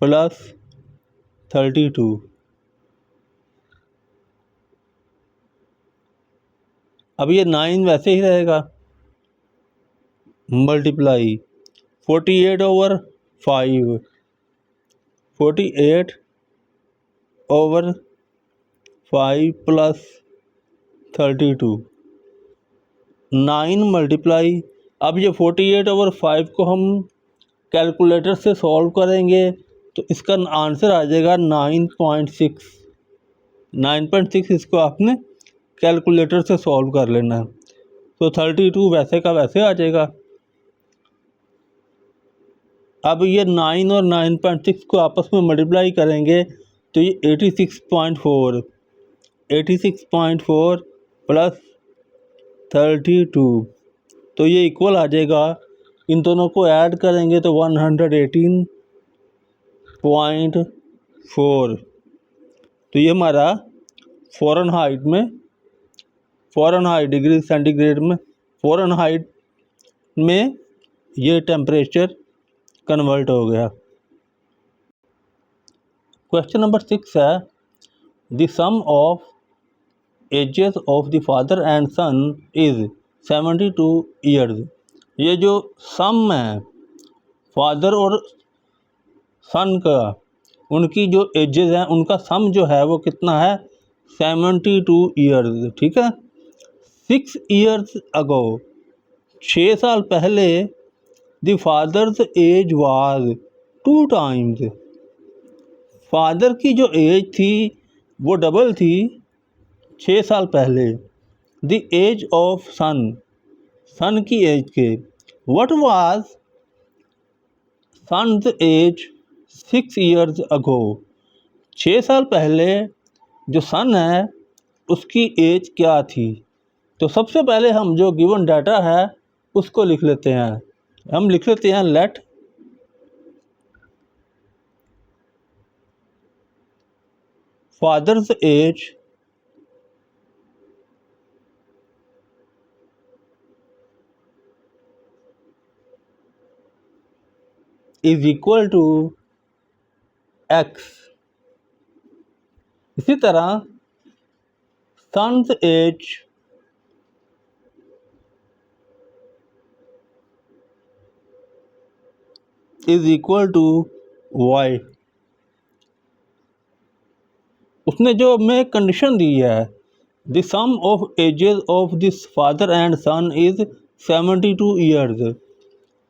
प्लस 32। अब ये 9 वैसे ही रहेगा, मल्टीप्लाई 48/5, 48/5 प्लस 32, 9 मल्टीप्लाई। अब ये 48/5 को हम कैलकुलेटर से सॉल्व करेंगे तो इसका आंसर आ जाएगा 9.6। 9.6 इसको आपने कैलकुलेटर से सॉल्व कर लेना है। तो 32 वैसे का वैसे आ जाएगा। अब ये 9 और 9.6 को आपस में मल्टीप्लाई करेंगे तो ये 86.4 प्लस 32, तो ये इक्वल आ जाएगा। इन दोनों को ऐड करेंगे तो 118.4। तो ये हमारा फ़ारेनहाइट डिग्री सेंटीग्रेड में, फ़ारेनहाइट में ये टेम्परेचर कन्वर्ट हो गया। क्वेश्चन नंबर 6 है, the sum of ages of the father and son is 72 years. ये जो सम है फादर और सन का, उनकी जो एजेस हैं उनका सम जो है वो कितना है, 72 ईयर्स। ठीक है। 6 ईयर्स अगो, 6 साल पहले, the father's age was 2 times. Father की जो एज थी वो डबल थी 6 साल पहले the age of son, son की एज के। What was son's age 6 years ago. 6 साल पहले जो सन है उसकी एज क्या थी। तो सबसे पहले हम जो गिवन डाटा है उसको लिख लेते हैं। हम लिख लेते हैं let father's age is equal to x. इसी तरह son's age is equal to y. उसने जो हमें कंडीशन दी है, the sum of ages of this father and son is 72 years.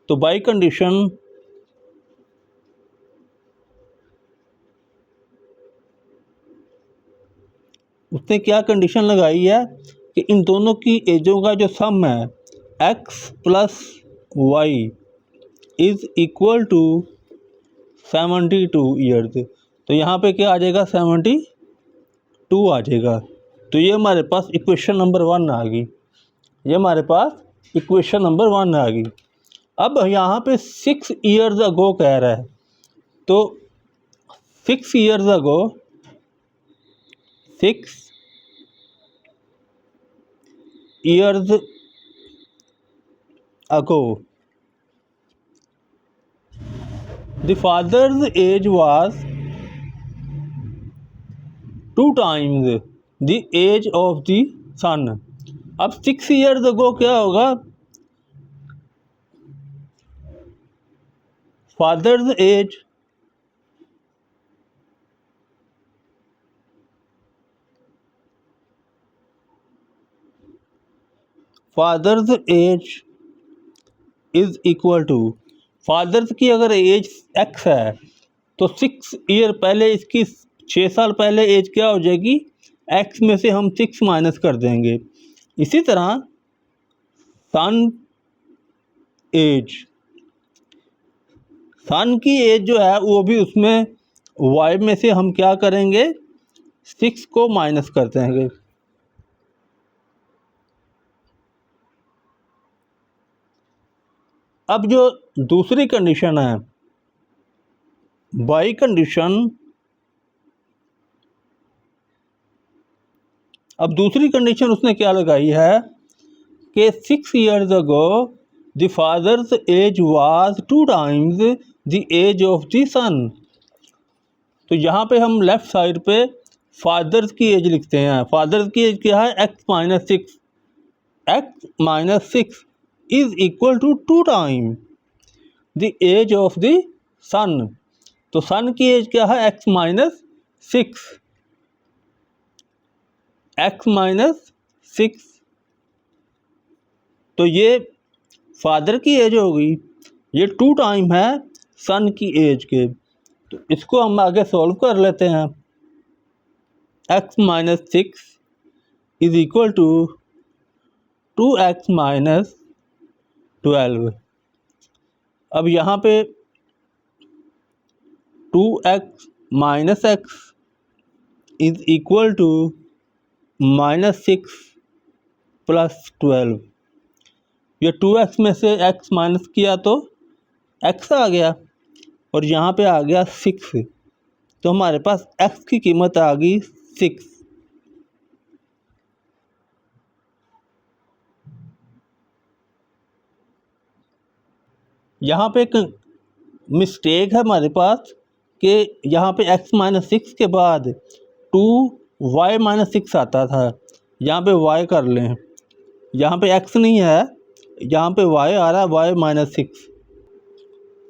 तो बाई कंडीशन उसने क्या कंडीशन लगाई है कि इन दोनों की एजों का जो सम है x plus y is equal to 72 years. तो यहाँ पे क्या आ जाएगा, 72 आ जाएगा। तो ये हमारे पास इक्वेशन नंबर 1 आ गई। ये हमारे पास इक्वेशन नंबर 1 आ गई। अब यहाँ पे 6 ईयर्स अगो कह रहा है, तो 6 years ago, 6 years ago the father's age was 2 times the age of the son। अब 6 years ago क्या होगा, father's age is equal to, father's की अगर एज x है तो 6 ईयर पहले इसकी, 6 साल पहले एज क्या हो जाएगी, x में से हम 6 माइनस कर देंगे। इसी तरह सन एज, सन की एज जो है वो भी उसमें वाई में से हम क्या करेंगे, 6 को माइनस करते हैं। अब जो दूसरी कंडीशन है, बाई कंडीशन, अब दूसरी कंडीशन उसने क्या लगाई है कि 6 years ago the father's age was 2 times the age of the son. तो यहाँ पे हम लेफ्ट साइड पे फादर्स की एज लिखते हैं। फादर्स की एज क्या है, x-6, x-6 is equal to 2 time the age of the son. तो सन की एज क्या है, x-6, x-6, तो ये फादर की एज होगी, ये 2 टाइम है सन की एज के। तो इसको हम आगे सॉल्व कर लेते हैं। x-6 is equal to 2x-12। अब यहाँ पे 2x-x इज इक्वल टू -6 + 12। ये 2x में से x माइनस किया तो x आ गया और यहाँ पे आ गया 6, तो हमारे पास x की कीमत आ गई 6। यहाँ पे एक मिस्टेक है हमारे पास कि यहाँ पे x-6 के बाद 2y-6 आता था। यहाँ पे y कर लें, यहाँ पे x नहीं है, यहाँ पे y आ रहा है, y-6।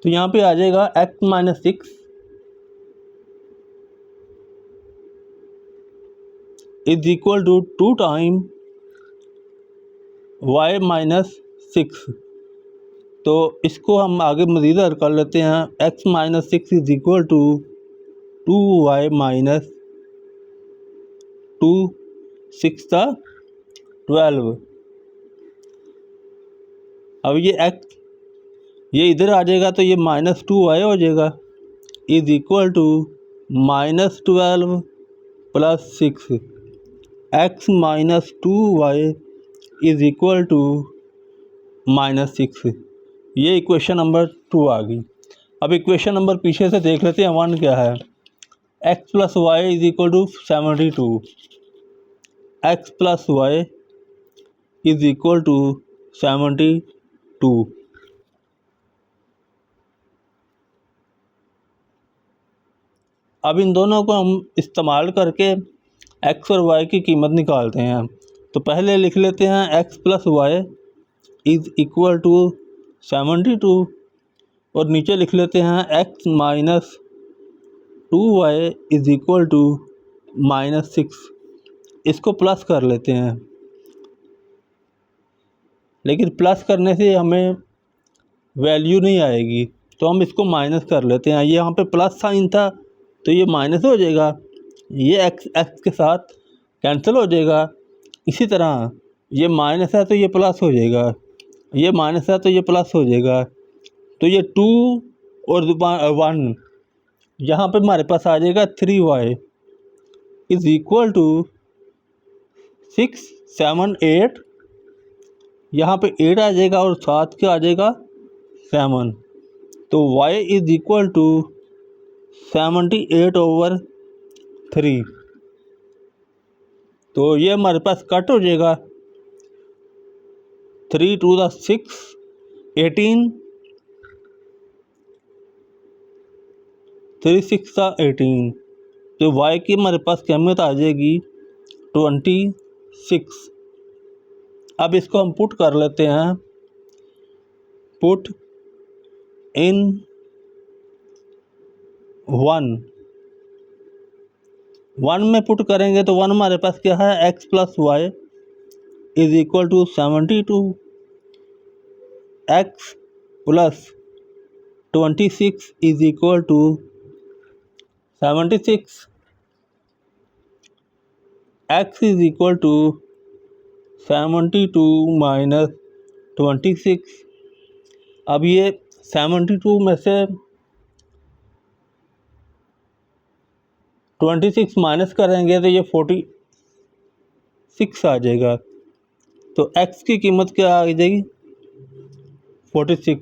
तो यहाँ पे आ जाएगा x-6 is equal to 2 time y-6। तो इसको हम आगे मज़ीद हल कर लेते हैं। x-6 is equal to 2y-2 6 12। अब ये x ये इधर आ जाएगा तो ये -2y हो जाएगा, is equal to -12 + 6, x-2y is equal to -6। ये इक्वेशन नंबर 2 आ गई। अब इक्वेशन नंबर पीछे से देख लेते हैं, 1 क्या है, x + y is equal to 72, x + y is equal to 72। अब इन दोनों को हम इस्तेमाल करके x और y की कीमत निकालते हैं। तो पहले लिख लेते हैं x + y is equal to 72 और नीचे लिख लेते हैं x - 2y is equal to -6। इसको प्लस कर लेते हैं, लेकिन प्लस करने से हमें वैल्यू नहीं आएगी, तो हम इसको माइनस कर लेते हैं। ये यहाँ पे प्लस साइन था तो ये माइनस हो जाएगा, ये x के साथ कैंसिल हो जाएगा। इसी तरह ये माइनस है तो ये प्लस हो जाएगा, ये माइनस है तो ये प्लस हो जाएगा। तो ये 2 और 1, यहाँ पे हमारे पास आ जाएगा 3y इज इक्वल टू 6 7 8, यहाँ पे 8 आ जाएगा और 7 क्या आ जाएगा 7। तो y इज इक्वल टू 78/3। तो ये हमारे पास कट हो जाएगा, 3 × 6 18, 3 × 6 18। तो y की हमारे पास कीमत आ जाएगी 26। अब इसको हम पुट कर लेते हैं, पुट इन 1 में पुट करेंगे तो 1 हमारे पास क्या है, x + y is equal to 72, x + 26 is equal to 76, x is equal to 72 - 26। अब ये 72 में से 26 माइनस करेंगे तो ये 46 आ जाएगा। तो x की कीमत क्या आ जाएगी? 46।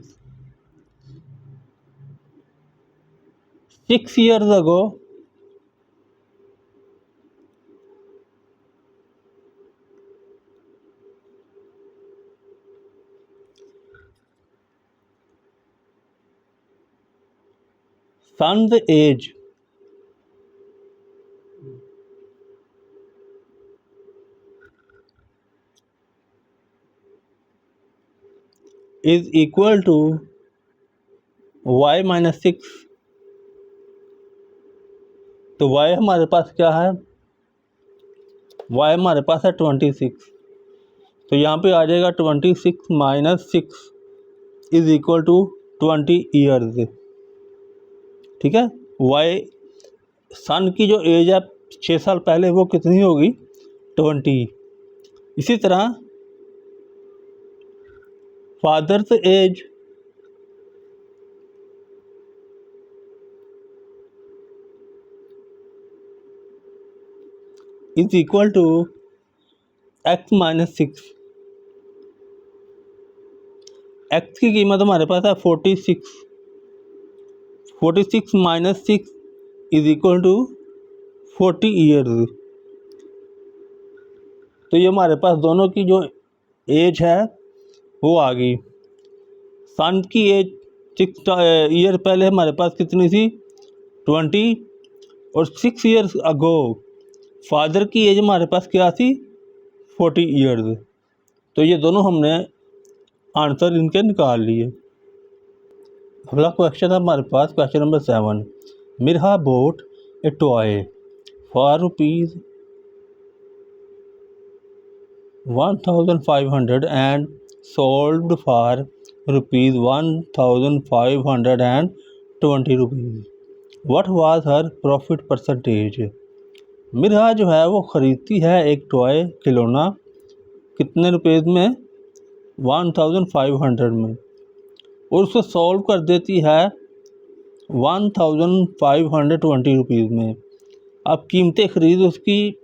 6 years ago son's age is equal to y minus 6। तो y हमारे पास क्या है? y हमारे पास है 26। तो यहाँ पे आ जाएगा 26 minus 6 is equal to 20 years. ठीक है। y सन की जो एज है 6 साल पहले वो कितनी होगी? 20। इसी तरह father's age is equal to x minus 6। x की कीमत हमारे पास है 46। 46 minus 6 is equal to 40 years. तो ये हमारे पास दोनों की जो एज है वो आ गई। सन की एज 6 ईयर पहले हमारे पास कितनी थी? 20। और 6 ईयर्स अगो फादर की एज हमारे पास क्या थी? 40 ईयर्स। तो ये दोनों हमने आंसर इनके निकाल लिए। अगला क्वेश्चन है हमारे पास, question number 7। Mirha bought a toy for rupees 1500 and sold for rupees 1520 rupees. What was her profit percentage? Mirha जो है वो ख़रीदती है एक टॉय खिलौना कितने रुपीज़ में? 1500 में, और उसको सॉल्व कर देती है 1520 रुपीज़ में। अब कीमत ख़रीद उसकी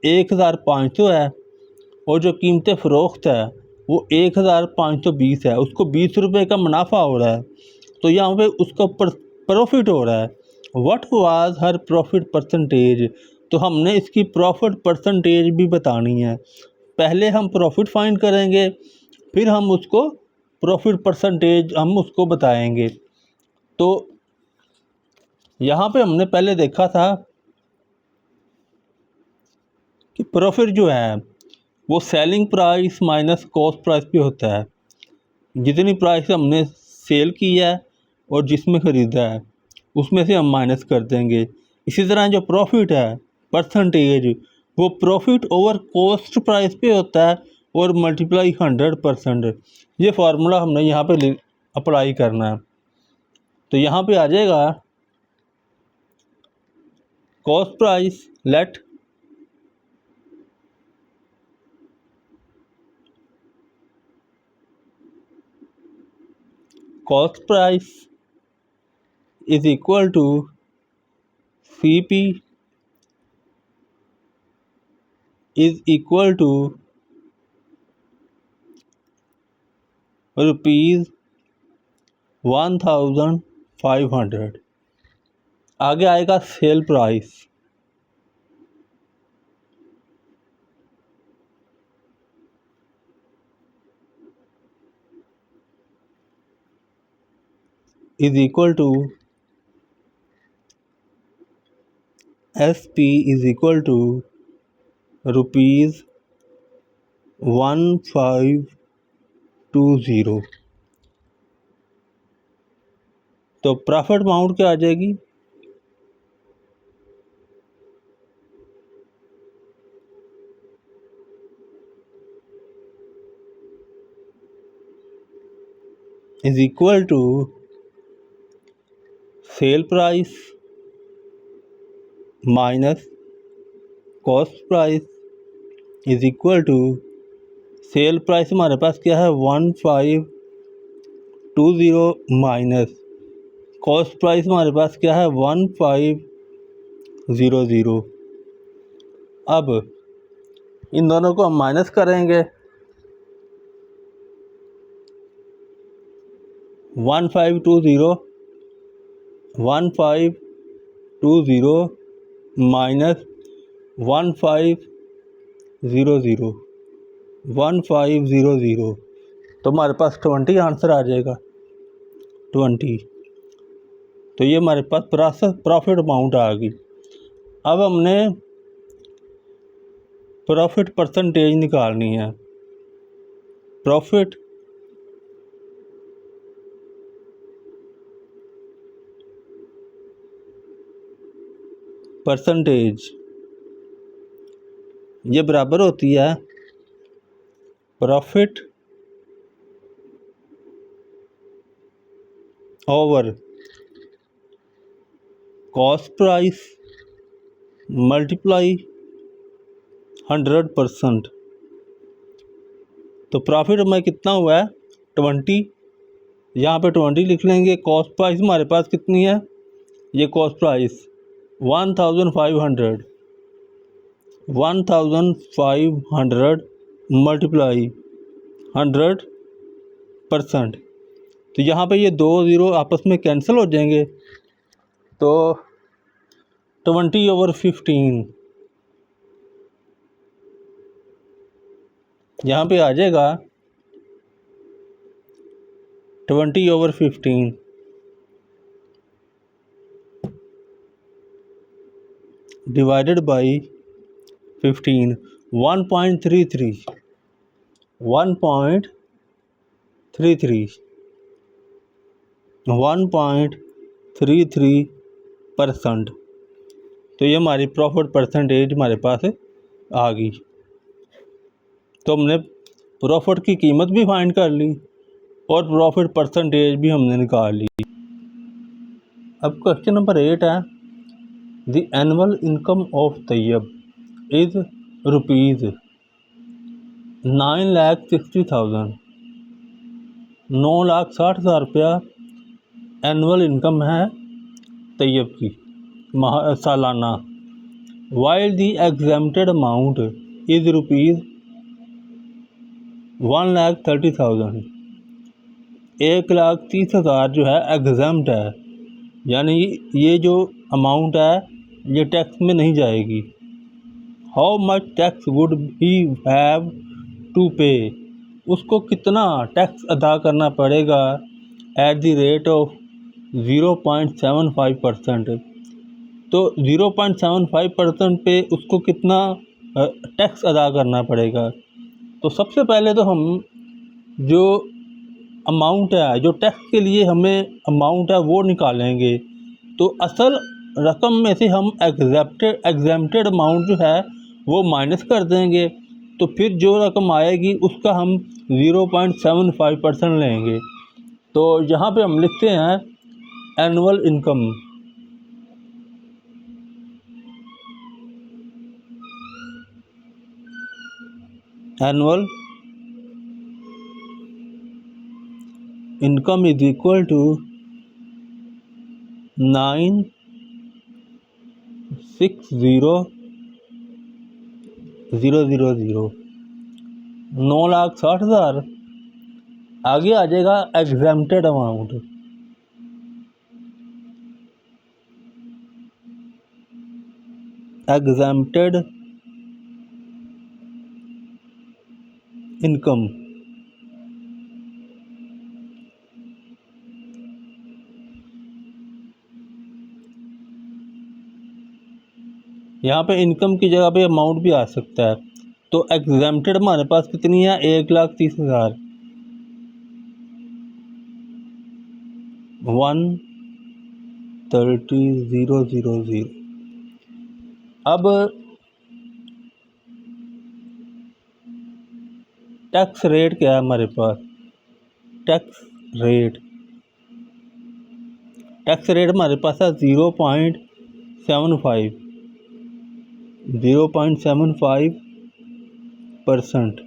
1500 है और जो कीमत फ़रोख्त है वो 1520 है। उसको 20 रुपये का मुनाफा हो रहा है, तो यहाँ पे उसका प्रॉफिट हो रहा है। What was her profit percentage? तो हमने इसकी प्रॉफिट परसेंटेज भी बतानी है। पहले हम प्रॉफिट फाइंड करेंगे, फिर हम उसको प्रॉफिट परसेंटेज हम उसको बताएंगे। तो यहाँ पे हमने पहले देखा था कि प्रॉफिट जो है वो selling price minus cost price पे होता है। जितनी प्राइस हमने सेल की है और जिसमें ख़रीदा है उसमें से हम माइनस कर देंगे। इसी तरह जो प्रॉफिट है परसेंटेज, वो प्रॉफिट ओवर कॉस्ट प्राइस पे होता है और मल्टीप्लाई 100%। ये फार्मूला हमने यहाँ पे अप्लाई करना है। तो यहाँ पे आ जाएगा cost price late cost price is equal to CP is equal to rupees 1500। आगे आएगा sale price is equal to SP is equal to rupees 1520। तो प्रॉफिट अमाउंट क्या आ जाएगी? is equal to sale price minus cost price is equal to sale price हमारे पास क्या है 1520 minus cost price हमारे पास क्या है 1500। अब इन दोनों को हम माइनस करेंगे। 1520 माइनस 1500 तो हमारे पास 20 आंसर आ जाएगा 20। तो ये हमारे पास प्रॉफिट अमाउंट आ गई। अब हमने प्रॉफिट परसेंटेज निकालनी है। प्रॉफिट परसेंटेज ये बराबर होती है profit over cost price multiply 100%। तो प्रॉफिट हमें कितना हुआ है 20, यहाँ पे 20 लिख लेंगे। कॉस्ट प्राइस हमारे पास कितनी है, ये कॉस्ट प्राइस 1500 मल्टीप्लाई 100%। तो यहाँ पे ये 2 0 आपस में कैंसिल हो जाएंगे। तो 20/15 यहाँ पे आ जाएगा 20/15 डिवाइडेड बाई 15 1.33 1.33%। तो ये हमारी प्रॉफिट परसेंटेज हमारे पास आ गई। तो हमने प्रॉफिट की कीमत भी फाइंड कर ली और प्रॉफिट परसेंटेज भी हमने निकाल ली। अब क्वेश्चन नंबर 8 है, the annual income of Tayyab is rupees 9,60,000। 9,60,000 रुपया एनुअल इनकम है तैयब की सालाना। While the exempted amount is rupees 1,30,000। 1,30,000 जो है एग्जाम्प्ट है, यानी ये जो अमाउंट है ये टैक्स में नहीं जाएगी। How much tax would he have to pay, उसको कितना टैक्स अदा करना पड़ेगा एट द रेट ऑफ 0.75%। तो 0.75% पे उसको कितना टैक्स अदा करना पड़ेगा। तो सबसे पहले तो हम जो अमाउंट है, जो टैक्स के लिए हमें अमाउंट है वो निकालेंगे। तो असल रकम में से हम एग्जेम्प्टेड अमाउंट जो है वो माइनस कर देंगे। तो फिर जो रकम आएगी उसका हम 0.75% लेंगे। तो यहाँ पे हम लिखते हैं annual income. Annual income is equal to 9,60,000 9,60,000। आगे आ जाएगा एग्जेम्प्टेड अमाउंट। एग्जेम्प्टेड इनकम यहाँ पे इनकम की जगह पे अमाउंट भी आ सकता है। तो एग्जेम्प्टेड हमारे पास कितनी है 1,30,000 130,000। अब टैक्स रेट क्या है हमारे पास, टैक्स रेट हमारे पास है 0.75%।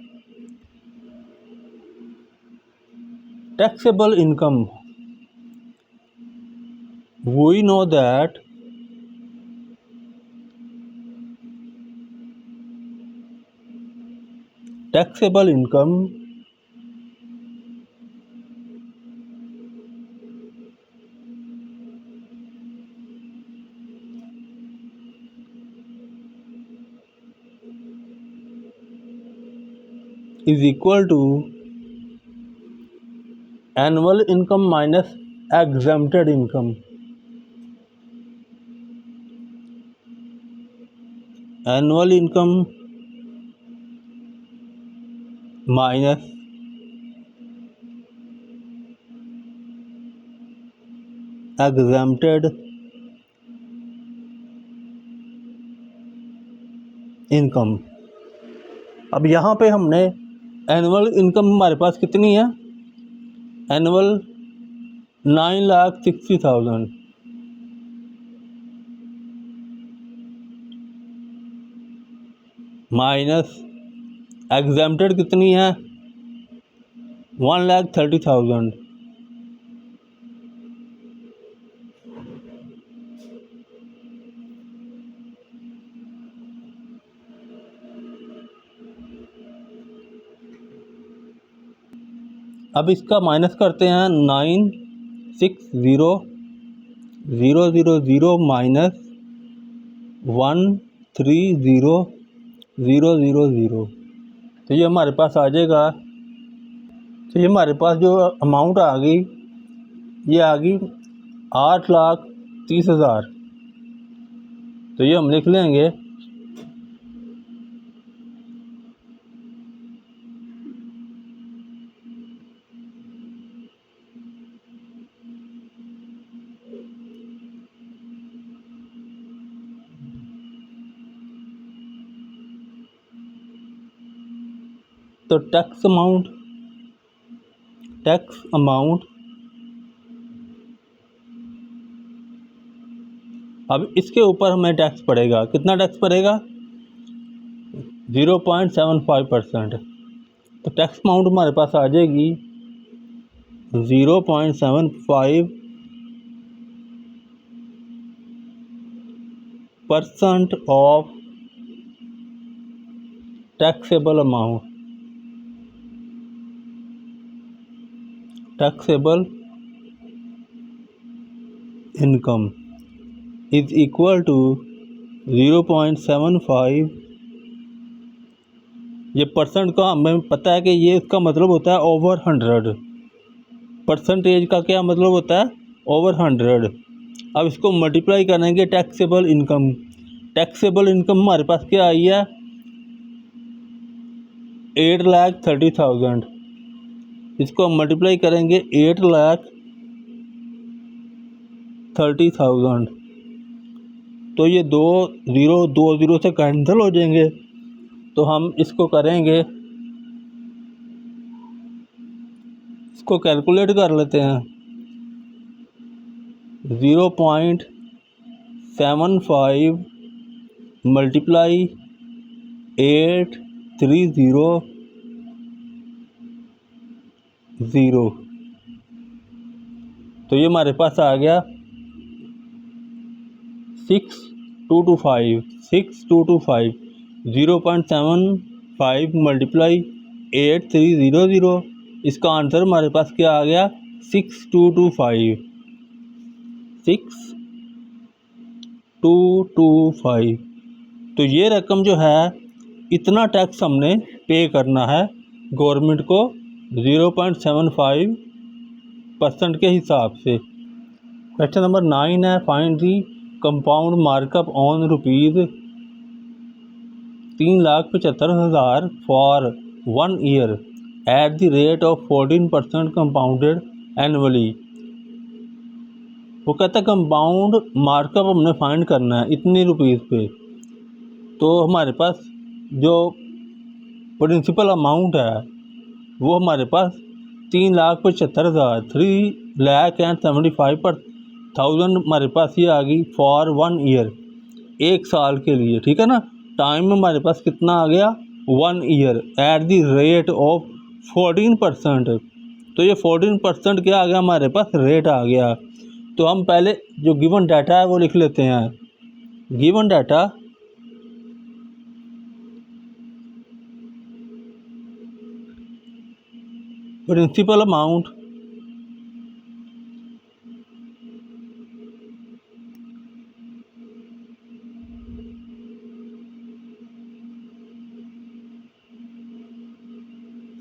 taxable income, we know that taxable income is equal to annual income minus exempted income. Annual income minus exempted income. अब यहाँ पे हमने एनुअल इनकम हमारे पास कितनी है, एनुअल 9,60,000 माइनस एग्जेम्प्टेड कितनी है 1,30,000। अब इसका माइनस करते हैं 9,60,000 माइनस 1,30,000, तो ये हमारे पास आ जाएगा। तो ये हमारे पास जो अमाउंट आ गई, ये आ गई 8,30,000। तो ये हम लिख लेंगे तो टैक्स अमाउंट अब इसके ऊपर हमें टैक्स पड़ेगा। कितना टैक्स पड़ेगा 0.75%। तो टैक्स अमाउंट हमारे पास आ जाएगी 0.75% of taxable amount, taxable income is equal to 0.75। ये परसेंट का हमें पता है कि ये इसका मतलब होता है ओवर 100। परसेंटेज का क्या मतलब होता है ओवर 100। अब इसको मल्टीप्लाई करेंगे टैक्सेबल इनकम। टैक्सेबल इनकम हमारे पास क्या आई है 8,30,000। इसको हम मल्टीप्लाई करेंगे 8,30,000, तो ये 2 से कैंसिल हो जाएंगे। तो हम इसको करेंगे, इसको कैलकुलेट कर लेते हैं। 0.75 मल्टीप्लाई 8,30,000, तो ये हमारे पास आ गया 6,225। 0.75 मल्टीप्लाई 8,300, इसका आंसर हमारे पास क्या आ गया 6,225। तो ये रकम जो है इतना टैक्स हमने पे करना है गवर्नमेंट को 0.75% के हिसाब से। क्वेश्चन नंबर 9 है, find the compound markup on rupees 3,75,000 for 1 year at the rate of 14% compounded annually. वो कहता है कंपाउंड मार्कअप हमने फाइंड करना है इतने रुपीज़ पे। तो हमारे पास जो प्रिंसिपल अमाउंट है वो हमारे पास 3,75,000 3,75,000 हमारे पास ये आ गई फॉर 1 ईयर, 1 साल के लिए। ठीक है ना। टाइम हमारे पास कितना आ गया 1 year at the rate of 14%। तो ये 14% क्या आ गया हमारे पास, रेट आ गया। तो हम पहले जो गिवन डाटा है वो लिख लेते हैं। Given data principal amount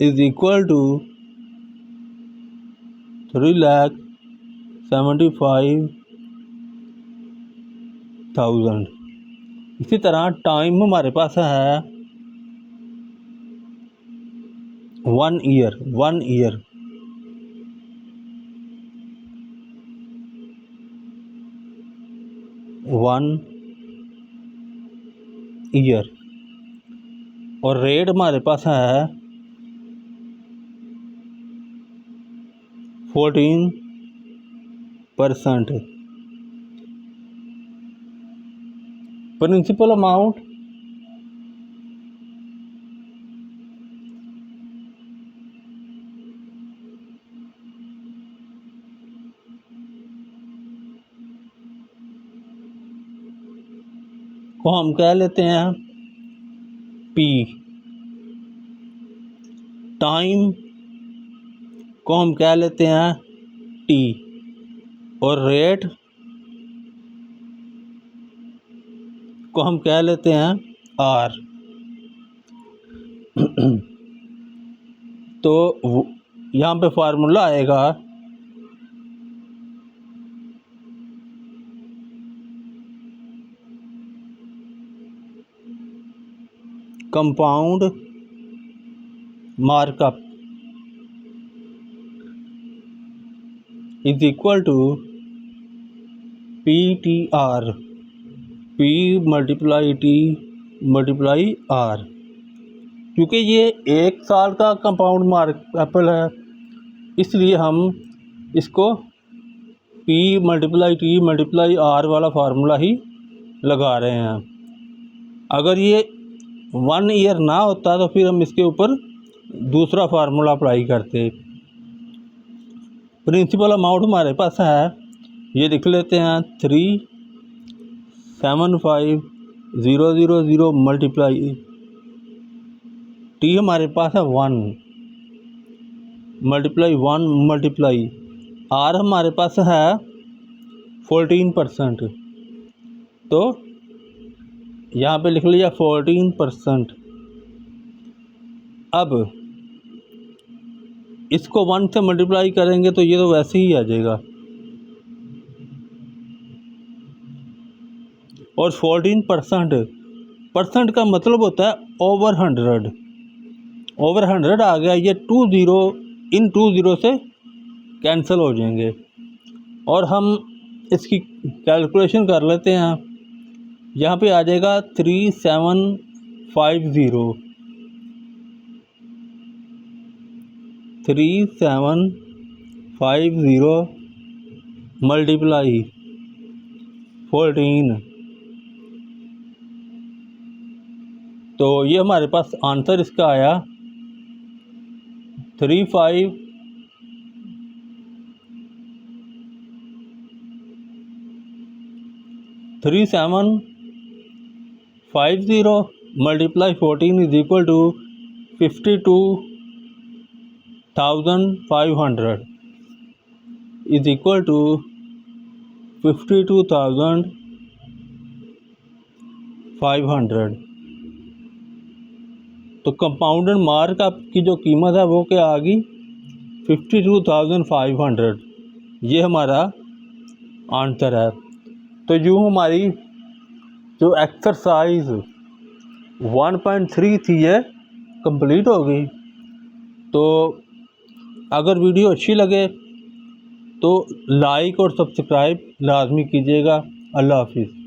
is equal to 3,75,000। इसी तरह टाइम हमारे पास है 1 ईयर। 1 ईयर 1 ईयर और रेट हमारे पास है 14%। प्रिंसिपल अमाउंट को हम कह लेते हैं P। टाइम को हम कह लेते हैं T और रेट को हम कह लेते हैं R। तो यहाँ पे फार्मूला आएगा compound markup is equal to PTR, P multiply T multiply R। क्योंकि ये 1 साल का कंपाउंड मार्कअप है, इसलिए हम इसको P multiply T multiply R वाला फार्मूला ही लगा रहे हैं। अगर ये 1 ईयर ना होता तो फिर हम इसके ऊपर दूसरा फार्मूला अप्लाई करते। प्रिंसिपल अमाउंट हमारे पास है, ये लिख लेते हैं 3,75,000 मल्टीप्लाई T हमारे पास है 1 मल्टीप्लाई 1 मल्टीप्लाई R हमारे पास है 14%। तो यहाँ पे लिख लिया 14%। अब इसको 1 से मल्टीप्लाई करेंगे तो ये तो वैसे ही आ जाएगा। और 14% का मतलब होता है ओवर 100। ओवर 100 आ गया, ये 2 ज़ीरो इन 2 ज़ीरो से कैंसिल हो जाएंगे। और हम इसकी कैलकुलेशन कर लेते हैं। यहाँ पे आ जाएगा 3750 मल्टीप्लाई 14। तो ये हमारे पास आंसर इसका आया 3750 multiply 14 is equal to 52,500 is equal to 52,500। तो कंपाउंडेड मार्कअप की जो कीमत है वो क्या आ गई 52,500। ये हमारा आंसर है। तो यूँ हमारी जो एक्सरसाइज 1.3 थी ये कंप्लीट हो गई। तो अगर वीडियो अच्छी लगे तो लाइक और सब्सक्राइब लाजमी कीजिएगा। अल्लाह हाफिज़।